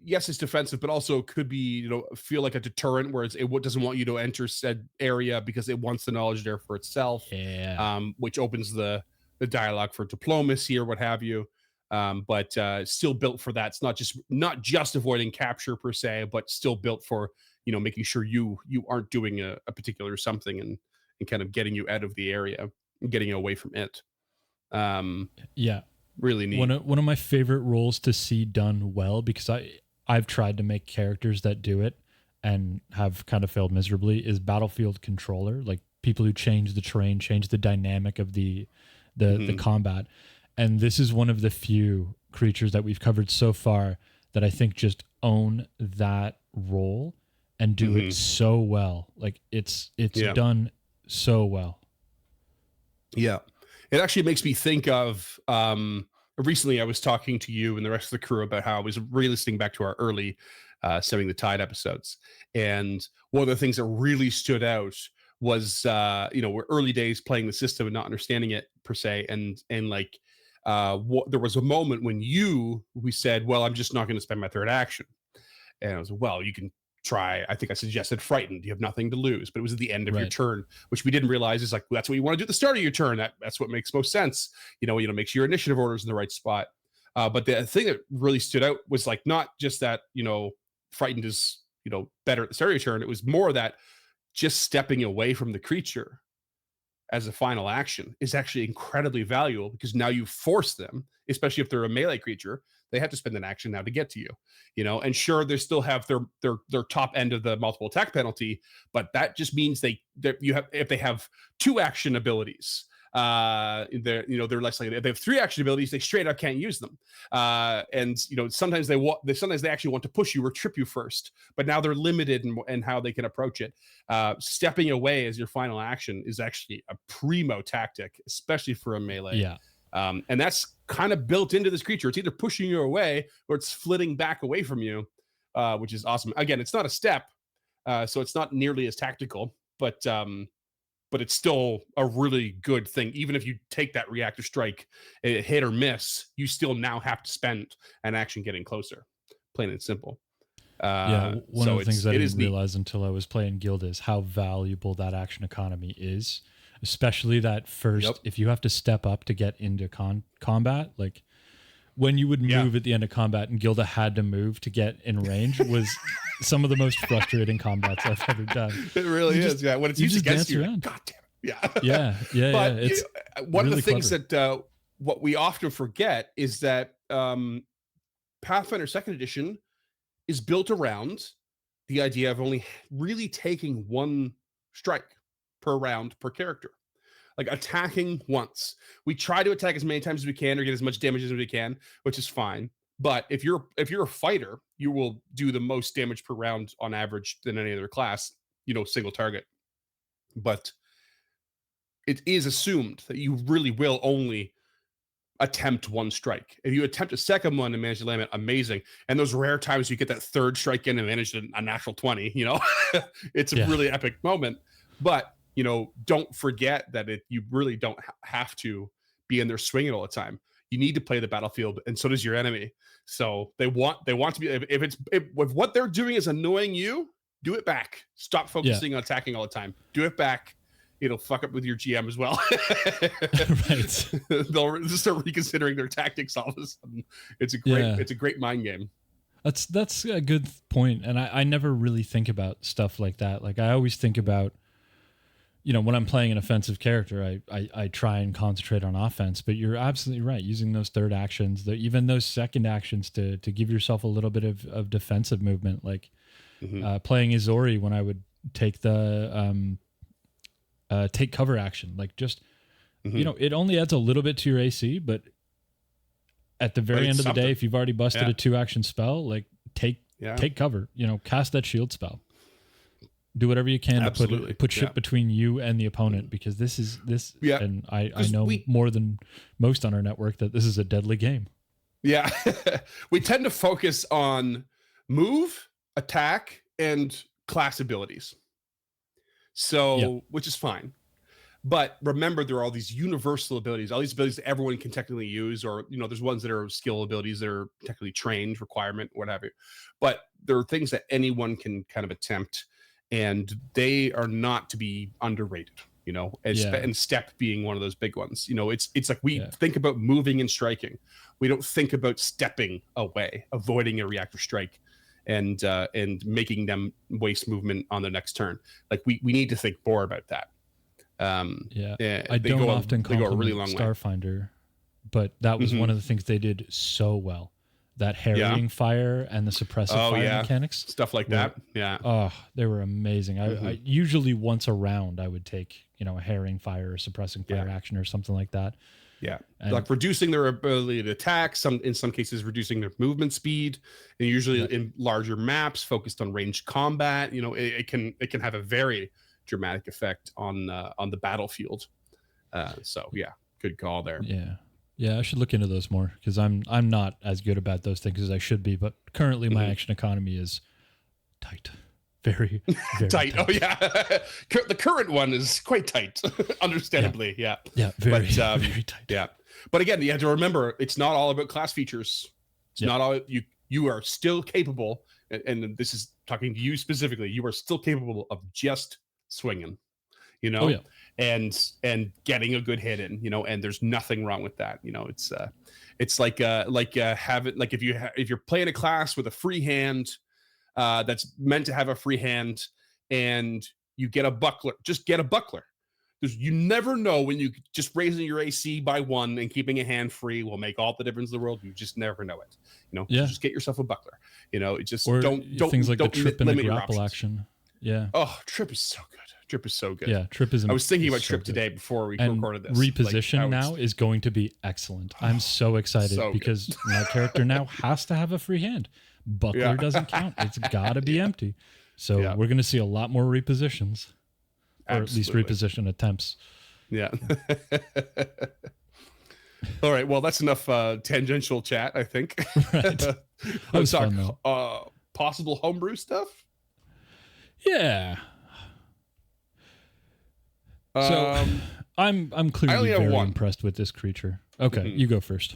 yes, it's defensive, but also could be feel like a deterrent, whereas it doesn't want you to enter said area because it wants the knowledge there for itself. Which opens the dialogue for diplomacy or what have you. But still built for that. It's not just avoiding capture per se, but still built for making sure you aren't doing a particular something and kind of getting you out of the area and getting you away from it. Really neat. One of my favorite roles to see done well, because I've tried to make characters that do it and have kind of failed miserably, is battlefield controller, like people who change the terrain, change the dynamic of the combat. And this is one of the few creatures that we've covered so far that I think just own that role and do it so well. Like it's done so well. Yeah. It actually makes me think of recently I was talking to you and the rest of the crew about how I was re-listening back to our early Stemming the Tide episodes. And one of the things that really stood out was we're early days playing the system and not understanding it per se. And like there was a moment when we said, well, I'm just not going to spend my third action. And I was, well, you can try. I think I suggested Frightened. You have nothing to lose, but it was at the end of your turn, which we didn't realize is like, that's what you want to do at the start of your turn. That's what makes most sense. Make sure your initiative order is in the right spot. But the thing that really stood out was like, not just that, Frightened is, better at the start of your turn. It was more that just stepping away from the creature as a final action is actually incredibly valuable, because now you force them, especially if they're a melee creature, they have to spend an action now to get to you, and sure, they still have their top end of the multiple attack penalty, but that just means if they have 2 action abilities, they're less likely. If they have 3 action abilities, they straight up can't use them. And sometimes they actually want to push you or trip you first, but now they're limited in how they can approach it. Stepping away as your final action is actually a primo tactic, especially for a melee. Yeah. And that's kind of built into this creature. It's either pushing you away or it's flitting back away from you, which is awesome. Again, it's not a step, so it's not nearly as tactical, but it's still a really good thing. Even if you take that reactor strike, hit or miss, you still now have to spend an action getting closer. Plain and simple. One of the things I didn't realize until I was playing Guild is how valuable that action economy is, especially that first, if you have to step up to get into combat, like when you would move at the end of combat and Gilda had to move to get in range was some of the most frustrating combats I've ever done. It really is. When it's used against you, around. God damn it. Yeah. But it's one really of the things clever. that what we often forget is that Pathfinder 2nd Edition is built around the idea of only really taking 1 strike per round per character. Like attacking once. We try to attack as many times as we can or get as much damage as we can, which is fine. But if you're a fighter, you will do the most damage per round on average than any other class, single target. But it is assumed that you really will only attempt 1 strike. If you attempt a second one and manage to land it, amazing. And those rare times you get that 3rd strike in and manage a natural 20, it's a really epic moment. But don't forget that you really don't have to be in there swinging all the time. You need to play the battlefield, and so does your enemy. So they want to be. If what they're doing is annoying you, do it back. Stop focusing on attacking all the time. Do it back. It'll fuck up with your GM as well. Right. They'll start reconsidering their tactics all of a sudden. It's a great mind game. That's a good point, and I never really think about stuff like that. Like I always think about, when I'm playing an offensive character, I try and concentrate on offense, but you're absolutely right. Using those 3rd actions, even those 2nd actions to give yourself a little bit of defensive movement, like playing Izori when I would take the take cover action, like just, it only adds a little bit to your AC, but at the very end of the day, if you've already busted a 2-action spell, like take cover, cast that shield spell. Do whatever you can to put shit between you and the opponent, because this and I know more than most on our network that this is a deadly game. Yeah. We tend to focus on move, attack, and class abilities. So, which is fine. But remember, there are all these universal abilities, all these abilities that everyone can technically use, or, there's ones that are skill abilities that are technically trained, requirement, whatever. But there are things that anyone can kind of attempt, and they are not to be underrated, and step being one of those big ones. It's like we think about moving and striking. We don't think about stepping away, avoiding a reactor strike, and making them waste movement on the next turn. Like we need to think more about that. I don't often compliment Starfinder, but that was one Mhm. of the things they did so well. That harrying fire and the suppressive Oh fire yeah, mechanics stuff like were, that. Yeah. oh, they were amazing. I Mhm. usually once a round I would take, a harrying fire or suppressing Yeah. fire action or something like that. Yeah, And like reducing their ability to attack. In some cases, reducing their movement speed, and usually yeah, in larger maps focused on ranged combat. It can have a very dramatic effect on the battlefield. So yeah, good call there. yeah. Yeah, I should look into those more because I'm not as good about those things as I should be. But currently, my Mhm. action economy is tight, very, very Tight. Oh tight. yeah, the current one is quite tight, Yeah, understandably. Yeah, yeah, very, but very tight. yeah, but again, you have to remember it's not all about class features. It's Yep. not all you are still capable, and this is talking to you specifically. You are still capable of just swinging, you Oh know, yeah, and getting a good hit in, and there's nothing wrong with that. It's like have it like if you're playing a class with a free hand that's meant to have a free hand, and you get a buckler, just get a buckler. You never know when you just raising your AC by 1 and keeping a hand free will make all the difference in the world. You just never know it. So yeah. just get yourself a buckler. It just Or things like the don't trip and the limit your grapple options. action. Yeah, Oh, Trip is so good. Trip is so good. yeah. Trip I was thinking is about so Trip good. today before we And recorded this. reposition now is going to be excellent. I'm so excited So good. because my character now has to have a free hand. Buckler Yeah. doesn't count. It's got to be empty. So Yeah. we're going to see a lot more repositions, or at least Absolutely. reposition attempts. Yeah. All right. Well, that's enough tangential chat, I think. Right. That Let's was talk fun, though. possible homebrew stuff. Yeah. So I'm I clearly only have very one. impressed with this creature. Okay, Mhm. you go first.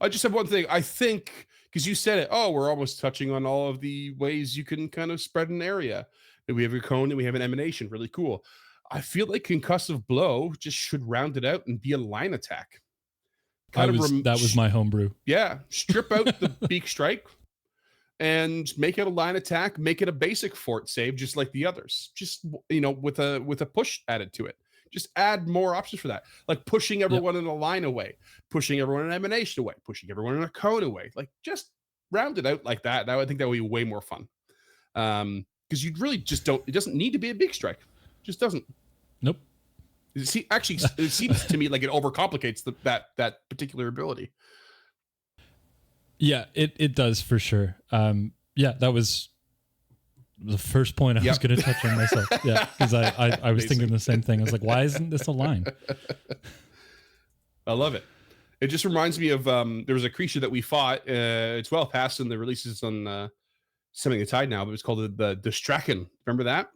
I just have one thing. I think because you said it. Oh, we're almost touching on all of the ways you can kind of spread an area. We have a cone and we have an emanation. Really cool. I feel like concussive blow just should round it out and be a line attack. That was my homebrew. Yeah, strip out the beak strike and make it a line attack. Make it a basic fort save, just like the others. Just with a push added to it. Just add more options for that, like pushing everyone in a line away, pushing everyone in emanation away, pushing everyone in a cone away. Like just round it out like that. I think that would be way more fun. Because you really just don't. It doesn't need to be a big strike. It just doesn't. Nope. Actually, it seems to me like it overcomplicates that particular ability. Yeah, it does for sure. Yeah, that was the first point I was going to touch on myself. Yeah, because I was thinking the same thing. I was like, why isn't this a line? I love it. It just reminds me of there was a creature that we fought. It's well past in the releases on Stemming the Tide now, but it's called the Distraken. Remember that?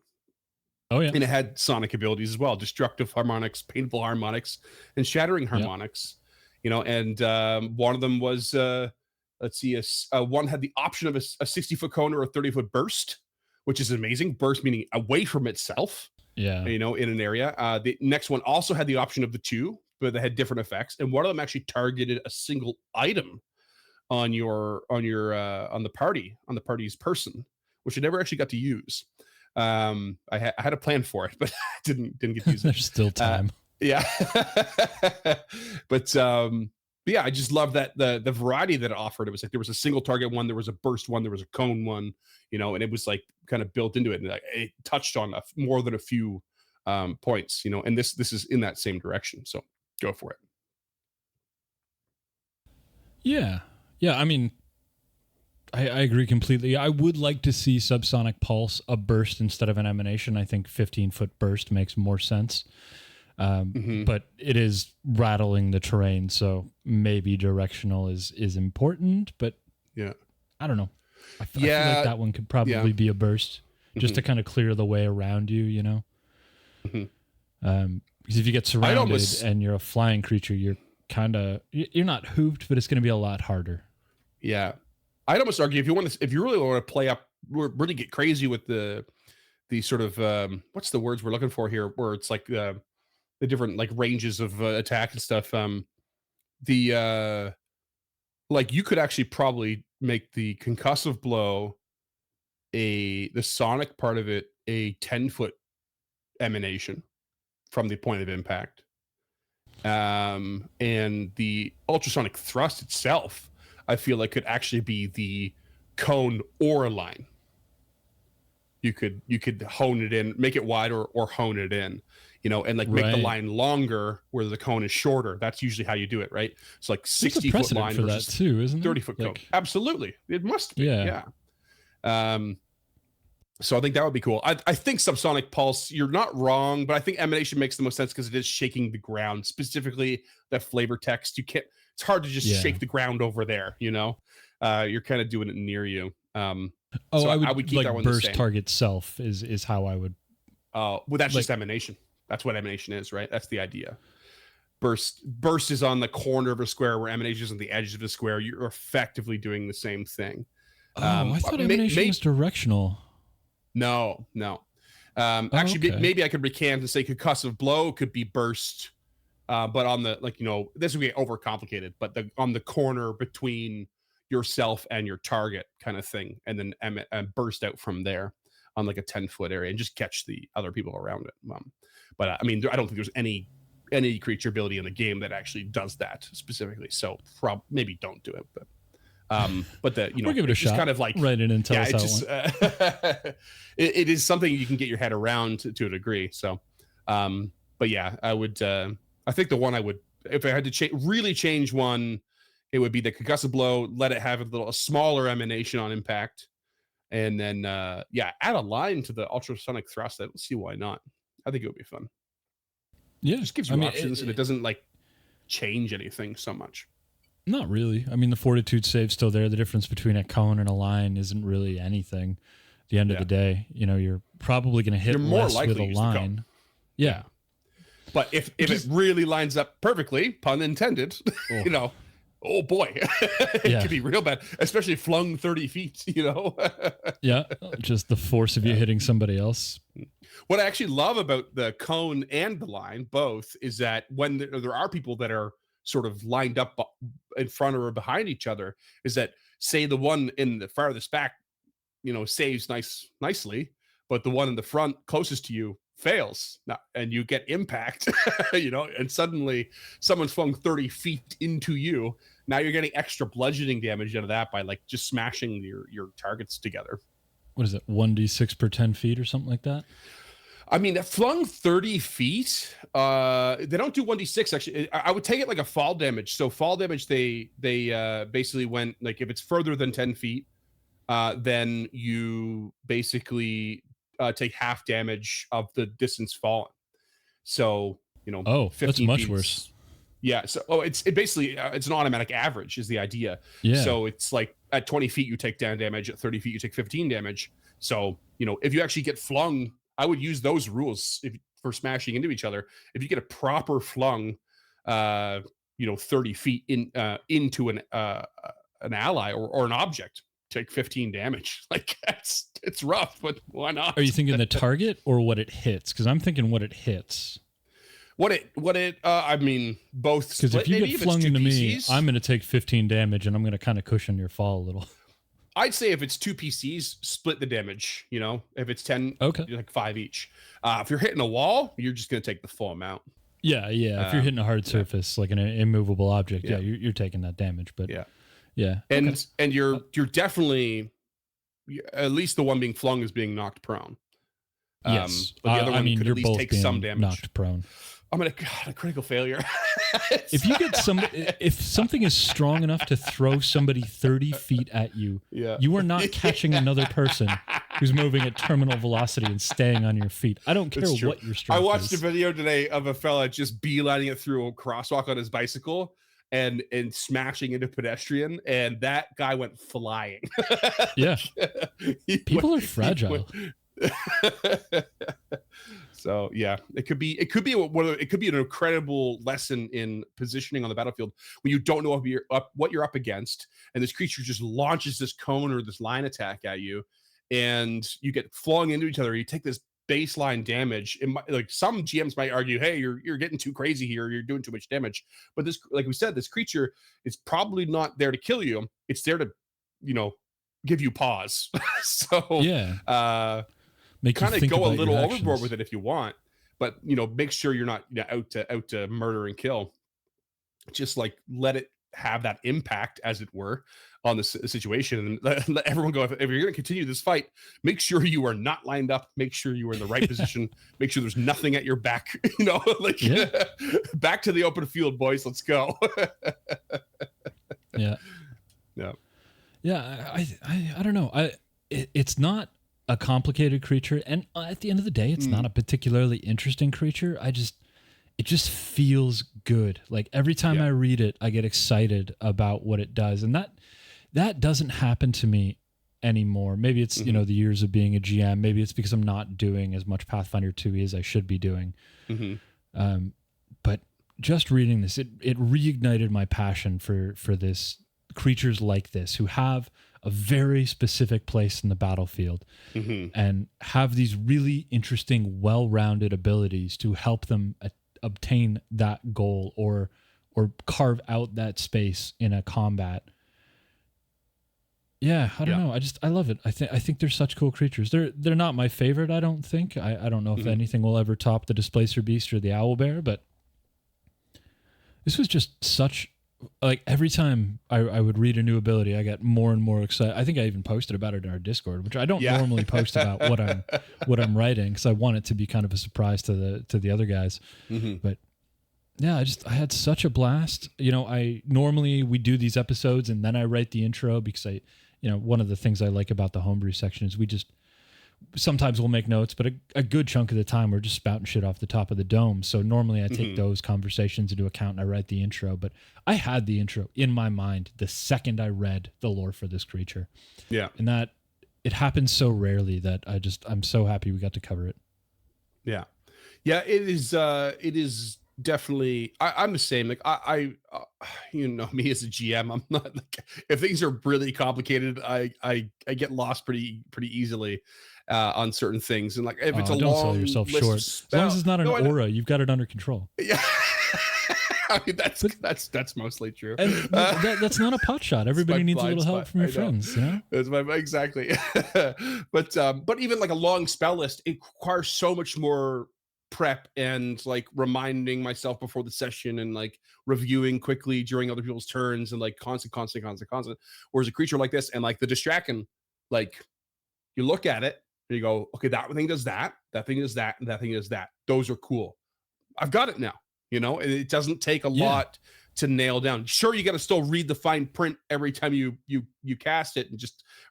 Oh yeah, And it had sonic abilities as well: destructive harmonics, painful harmonics, and shattering harmonics. And one of them was let's see, one had the option of a 60-foot cone or a 30-foot burst, which is amazing. Burst meaning away from itself. yeah. In an area. The next one also had the option of the 2, but they had different effects, and one of them actually targeted a single item on the party's person, which I never actually got to use. I had a plan for it, but I didn't get to use it. There's still time. Yeah. But yeah, I just love that the variety that it offered. It was like there was a single target one, there was a burst one, there was a cone one, and it was like kind of built into it, and like it touched on more than a few points, and this is in that same direction. So go for it. Yeah. I mean, I agree completely. I would like to see subsonic pulse a burst instead of an emanation. I think 15-foot burst makes more sense. But it is rattling the terrain, so maybe directional is important. But Yeah, I don't know. I feel like that one could probably be a burst just to kind of clear the way around you. Because if you get surrounded and you're a flying creature, you're not hooped, but it's going to be a lot harder. Yeah, I'd almost argue if you really want to play up, really get crazy with the sort of what's the words we're looking for here, where it's like the different like ranges of attack and stuff. Like you could actually probably make the concussive blow the sonic part of it a 10-foot emanation from the point of impact. And the ultrasonic thrust itself, I feel like could actually be the cone or a line. You could hone it in, make it wider or hone it in, and like make the line longer where the cone is shorter. That's usually how you do it, right? It's like 60-foot line for versus that too, isn't 30-foot cone. Absolutely, it must be. Yeah. So I think that would be cool. I think subsonic pulse, you're not wrong, but I think emanation makes the most sense because it is shaking the ground, specifically that flavor text. It's hard to just shake the ground over there, you're kind of doing it near you. So I would keep like that one burst the same. Target self is how I would. Well, that's just emanation. That's what emanation is, right? That's the idea. Burst is on the corner of a square, where emanation is on the edge of the square. You're effectively doing the same thing. I thought emanation was directional. No. Actually, maybe I could recant and say concussive blow could be burst, but on the this would be overcomplicated. But on the corner between yourself and your target kind of thing, and then burst out from there on like a 10-foot area and just catch the other people around it. But I don't think there's any creature ability in the game that actually does that specifically. So maybe don't do it, but we'll give it a shot. Kind of like write it and tell us how just, it is something you can get your head around to a degree. So, but yeah, I would. I think the one I would, if I had to really change one, it would be the concussive blow. Let it have a smaller emanation on impact, and then add a line to the ultrasonic thrust. I don't see why not. I think it would be fun. Yeah, it just gives you options, and it doesn't like change anything so much. Not really. I mean, the fortitude save's still there. The difference between a cone and a line isn't really anything. At the end of the day, you're probably going to hit less with a line. Yeah. But if it really lines up perfectly, pun intended, oh boy, it could be real bad, especially flung 30 feet, Yeah, just the force of you hitting somebody else. What I actually love about the cone and the line, both, is that when there are people that are sort of lined up in front or behind each other, is that, say, the one in the farthest back, saves nicely, but the one in the front closest to you fails, and you get impact, and suddenly someone's flung 30 feet into you. Now you're getting extra bludgeoning damage out of that by like just smashing your targets together. What is it, 1d6 per 10 feet or something like that? I mean, flung 30 feet, they don't do 1d6 actually. I would take it like a fall damage. So fall damage, they basically went like, if it's further than 10 feet, then you basically take half damage of the distance fallen. So, 15 that's much worse. Yeah. So, it's basically it's an automatic average is the idea. Yeah. So it's like at 20 feet, you take down damage. At 30 feet, you take 15 damage. So, if you actually get flung, I would use those rules for smashing into each other. If you get a proper flung, 30 feet into an ally or an object, take 15 damage. Like it's rough, but why not? Are you thinking the target or what it hits? Because I'm thinking what it hits. I mean, both. Because if you get flung into me, I'm going to take 15 damage, and I'm going to kind of cushion your fall a little. I'd say if it's 2 PCs, split the damage. If it's 10, okay, like 5 each. If you're hitting a wall, you're just going to take the full amount. Yeah. If you're hitting a hard surface, like an immovable object, you're taking that damage. But yeah, and you're definitely, at least the one being flung is being knocked prone. Yes, but the other one could you're at least both take being some damage. Knocked prone. I'm gonna a critical failure. If you get if something is strong enough to throw somebody 30 feet at you, you are not catching another person who's moving at terminal velocity and staying on your feet. I don't care what your strength is. I watched a video today of a fella just beelining it through a crosswalk on his bicycle and smashing into pedestrian, and that guy went flying. Yeah, people are fragile. So yeah, it could be an incredible lesson in positioning on the battlefield when you don't know what you're up against, and this creature just launches this cone or this line attack at you, and you get flung into each other. You take this baseline damage. Like some GMs might argue, hey, you're getting too crazy here. You're doing too much damage. But this, like we said, this creature is probably not there to kill you. It's there to, give you pause. So yeah. Kind of go a little overboard with it if you want, but you know, make sure you're not out to murder and kill. Just like let it have that impact, as it were, on the situation, and let everyone go. If you're going to continue this fight, make sure you are not lined up. Make sure you are in the right position. Make sure there's nothing at your back. You know, like back to the open field, boys. Let's go. Yeah. I don't know. It's not a complicated creature, and at the end of the day, it's not a particularly interesting creature. It just feels good. Like every time I read it, I get excited about what it does. And that doesn't happen to me anymore. Maybe it's, you know, the years of being a GM. Maybe it's because I'm not doing as much Pathfinder 2e as I should be doing. But just reading this, it reignited my passion for this, creatures like this who have a very specific place in the battlefield and have these really interesting, well-rounded abilities to help them obtain that goal or carve out that space in a combat. I don't know. I love it. I think they're such cool creatures. They're not my favorite, I don't think. I don't know if anything will ever top the Displacer Beast or the Owlbear, but this was just such, like, every time I would read a new ability, I get more and more excited. I think I even posted about it in our Discord, which I don't normally post about what I'm writing, because I want it to be kind of a surprise to the other guys. But yeah, I had such a blast. You know, we do these episodes and then I write the intro, because one of the things I like about the Homebrew section is sometimes we'll make notes, but a good chunk of the time we're just spouting shit off the top of the dome. So normally I take those conversations into account and I write the intro, but I had the intro in my mind the second I read the lore for this creature. Yeah. And that it happens so rarely that I'm so happy we got to cover it. Yeah. Yeah. It is definitely, I'm the same. Like I you know me as a GM, I'm not like, if things are really complicated, I get lost pretty easily on certain things. And like, if it's a don't long sell yourself list short. As long as it's not an aura, you've got it under control. Yeah. I mean, that's mostly true. And that's not a pot shot. Everybody needs a little help from your friends, you know? That's exactly. But even like a long spell list, it requires so much more prep and like reminding myself before the session and like reviewing quickly during other people's turns and like constant. Whereas a creature like this and like the distraction, like you look at it and you go, okay, that thing does that thing does that, and that thing does that. Those are cool. I've got it now, you know, and it doesn't take a lot to nail down. Sure, you got to still read the fine print every time you cast it, and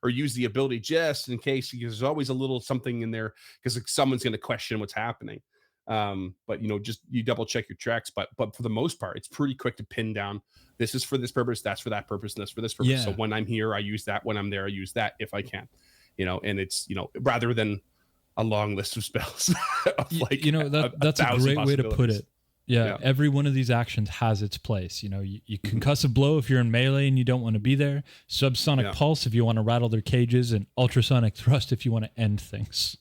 or use the ability just in case, because there's always a little something in there because someone's going to question what's happening. But you know, just you double check your tracks, but for the most part, it's pretty quick to pin down. This is for this purpose, that's for that purpose, and that's for this purpose. Yeah. So when I'm here, I use that. When I'm there, I use that if I can. You know, and it's, you know, rather than a long list of spells. Of like, you know, that's a great way to put it. Yeah, every one of these actions has its place. You know, you concussive blow if you're in melee and you don't want to be there. Subsonic pulse if you want to rattle their cages, and ultrasonic thrust if you want to end things.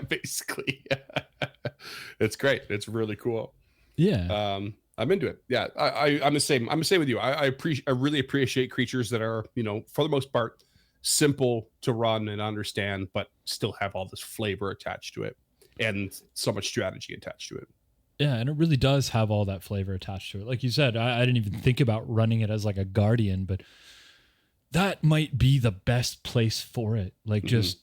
Basically. It's great. It's really cool. Yeah. I'm into it. Yeah. I'm the same. I'm the same with you. I really appreciate creatures that are, you know, for the most part, simple to run and understand, but still have all this flavor attached to it and so much strategy attached to it. Yeah, and it really does have all that flavor attached to it. Like you said, I didn't even think about running it as like a guardian, but that might be the best place for it. Like just,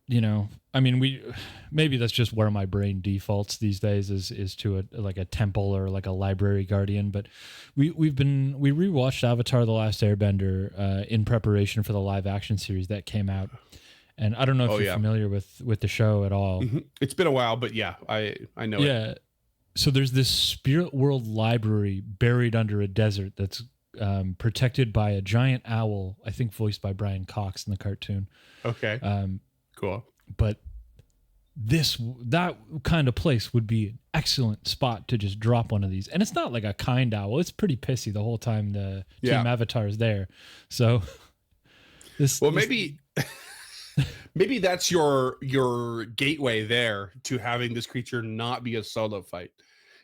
you know, I mean, maybe that's just where my brain defaults these days is to a temple or like a library guardian. But we rewatched Avatar: The Last Airbender in preparation for the live action series that came out, and I don't know if you're familiar with the show at all. It's been a while, but yeah, I know. Yeah, so there's this spirit world library buried under a desert that's protected by a giant owl, I think voiced by Brian Cox in the cartoon. Okay. Cool. But that kind of place would be an excellent spot to just drop one of these. And it's not like a kind owl. It's pretty pissy the whole time the Team Avatar is there. So maybe maybe that's your gateway there to having this creature not be a solo fight.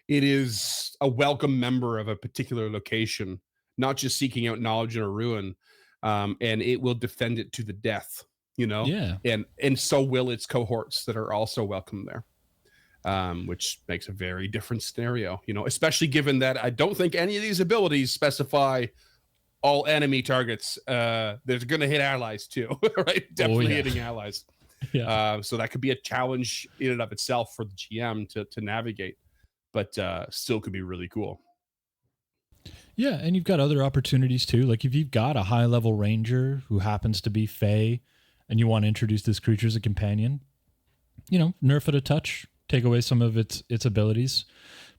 It is a welcome member of a particular location, not just seeking out knowledge in a ruin. And it will defend it to the death. You know, and so will its cohorts that are also welcome there. which makes a very different scenario, especially given that I don't think any of these abilities specify all enemy targets. They're going to hit allies too, right? Definitely hitting allies. Yeah. So that could be a challenge in and of itself for the GM to navigate, but still could be really cool. Yeah, and you've got other opportunities too. Like if you've got a high-level ranger who happens to be Fey and you want to introduce this creature as a companion, nerf it a touch, take away some of its abilities.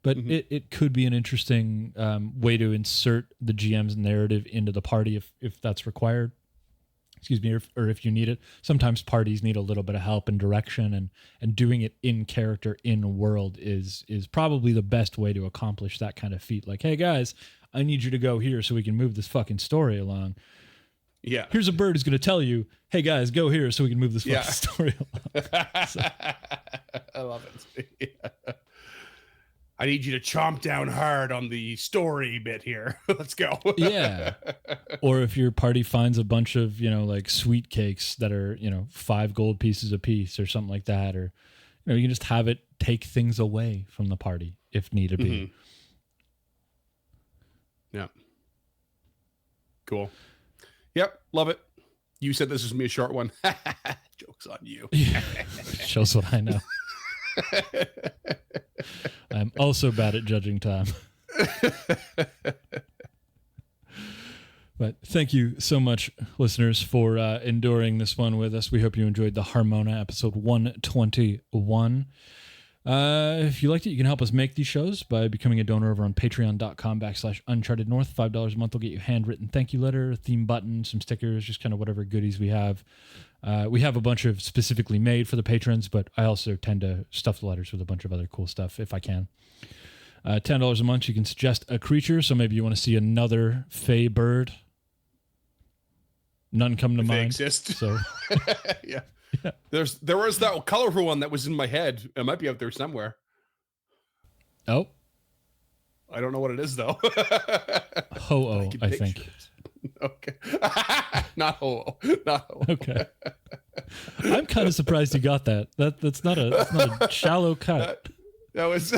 But it could be an interesting way to insert the GM's narrative into the party if that's required. Excuse me, or if you need it. Sometimes parties need a little bit of help and direction, and doing it in character, in world is probably the best way to accomplish that kind of feat. Like, hey guys, I need you to go here so we can move this fucking story along. Yeah. Here's a bird who's going to tell you, hey guys, go here so we can move this fucking story along. So. I love it. Yeah. I need you to chomp down hard on the story bit here. Let's go. Yeah. Or if your party finds a bunch of, like sweet cakes that are, 5 gold pieces a piece or something like that. Or, you can just have it take things away from the party if need be. Yeah. Cool. Yep. Love it. You said this was going to be a short one. Joke's on you. Shows what I know. I'm also bad at judging time. But thank you so much, listeners, for enduring this one with us. We hope you enjoyed the Harmona episode 121. If you liked it, you can help us make these shows by becoming a donor over on patreon.com/unchartednorth. $5 a month will get you a handwritten thank you letter, a theme button, some stickers, just kind of whatever goodies we have. We have a bunch of specifically made for the patrons, but I also tend to stuff the letters with a bunch of other cool stuff if I can. $10 a month, you can suggest a creature. So maybe you want to see another Fey bird. None come to mind. They exist. So yeah. There was that colorful one that was in my head. It might be out there somewhere. Oh. I don't know what it is though. Ho-Oh, I think. Okay. Not Ho-Oh. Not Ho-Oh. Okay. I'm kind of surprised you got that. That's not a shallow cut. That was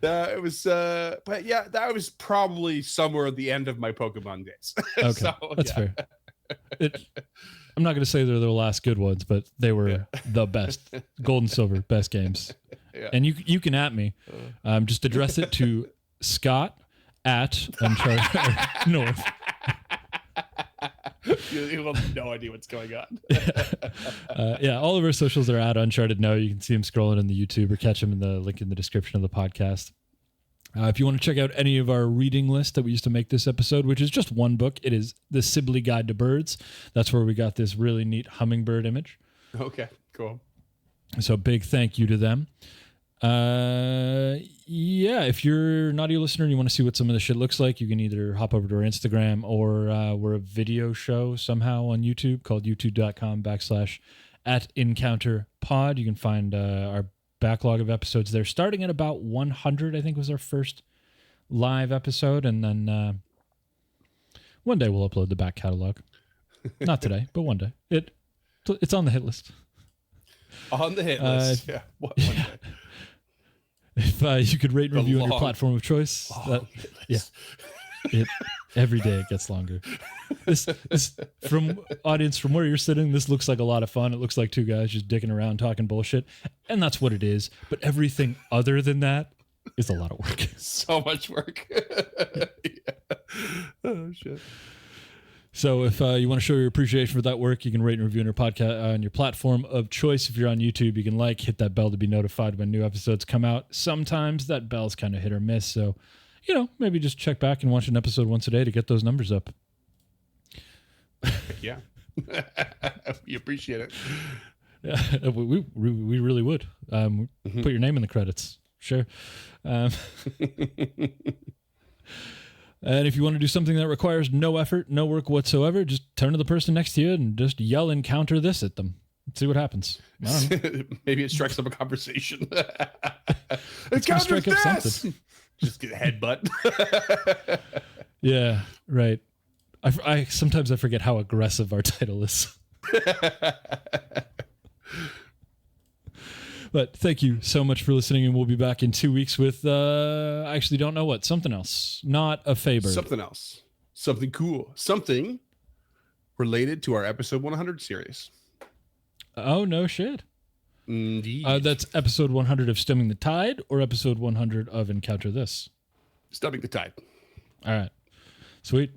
it was but yeah, that was probably somewhere at the end of my Pokemon days. Okay. So, that's fair. I'm not going to say they're the last good ones, but they were the best. Gold and silver, best games. Yeah. And you can at me. Just address it to Scott at Uncharted North. You have no idea what's going on. Yeah, all of our socials are at Uncharted Now. You can see them scrolling in the YouTube or catch them in the link in the description of the podcast. If you want to check out any of our reading list that we used to make this episode, which is just one book, it is The Sibley Guide to Birds. That's where we got this really neat hummingbird image. Okay, cool. So big thank you to them. Yeah, if you're an audio listener and you want to see what some of the shit looks like, you can either hop over to our Instagram or we're a video show somehow on YouTube called youtube.com/@encounterpod. You can find our backlog of episodes there, starting at about 100, I think was our first live episode. And then one day we'll upload the back catalog. Not today, but one day. It's on the hit list. On the hit list. Yeah. One day. If you could rate and review on your platform of choice. Every day it gets longer. This from audience, from where you're sitting, this looks like a lot of fun. It looks like two guys just dicking around talking bullshit. And that's what it is. But everything other than that is a lot of work. So much work. Yeah. Oh, shit. So if you want to show your appreciation for that work, you can rate and review on your podcast on your platform of choice. If you're on YouTube, you can hit that bell to be notified when new episodes come out. Sometimes that bell's kind of hit or miss. So, maybe just check back and watch an episode once a day to get those numbers up. Yeah. We appreciate it. Yeah, we really would. Put your name in the credits. Sure. And if you want to do something that requires no effort, no work whatsoever, just turn to the person next to you and just yell "encounter this" at them. See what happens. Maybe it strikes up a conversation. It's gonna strike up something. Just get a headbutt. Yeah, right. I sometimes I forget how aggressive our title is. But thank you so much for listening, and we'll be back in 2 weeks with, I actually don't know what, something else. Not a favor. Something else. Something cool. Something related to our episode 100 series. Oh, no shit. Indeed. That's episode 100 of Stemming the Tide or episode 100 of Encounter This? Stemming the Tide. All right. Sweet.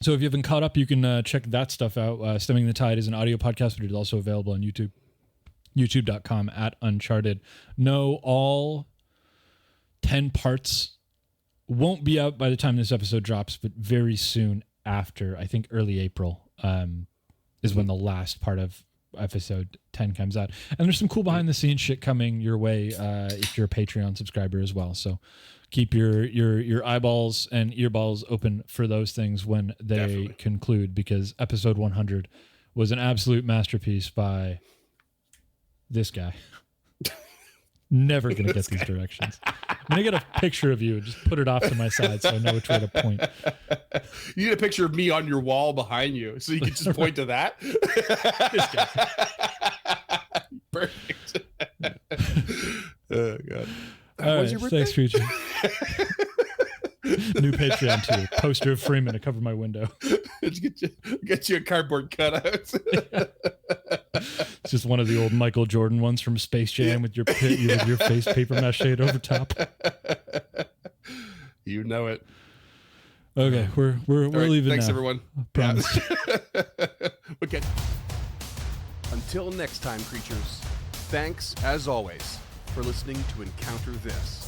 So if you haven't caught up, you can check that stuff out. Stemming the Tide is an audio podcast, but it is also available on YouTube. YouTube.com/Uncharted. No, all 10 parts won't be out by the time this episode drops, but very soon after, I think early April, is when the last part of episode 10 comes out. And there's some cool behind the scenes shit coming your way if you're a Patreon subscriber as well. So keep your eyeballs and earballs open for those things when they conclude, because episode 100 was an absolute masterpiece by this guy. Never going to get these directions. I'm going to get a picture of you and just put it off to my side so I know which way to point. You need a picture of me on your wall behind you so you can just point to that. This guy. Perfect. Oh, God. All right, thanks, Creature. New Patreon tier. Poster of Freeman to cover my window. Let's get you a cardboard cutout. It's just one of the old Michael Jordan ones from Space Jam with your face paper mache over top. You know it. Okay, we're right, leaving thanks, now. everyone. Promise. Yeah. Okay. Until next time, creatures. Thanks, as always, for listening to Encounter This.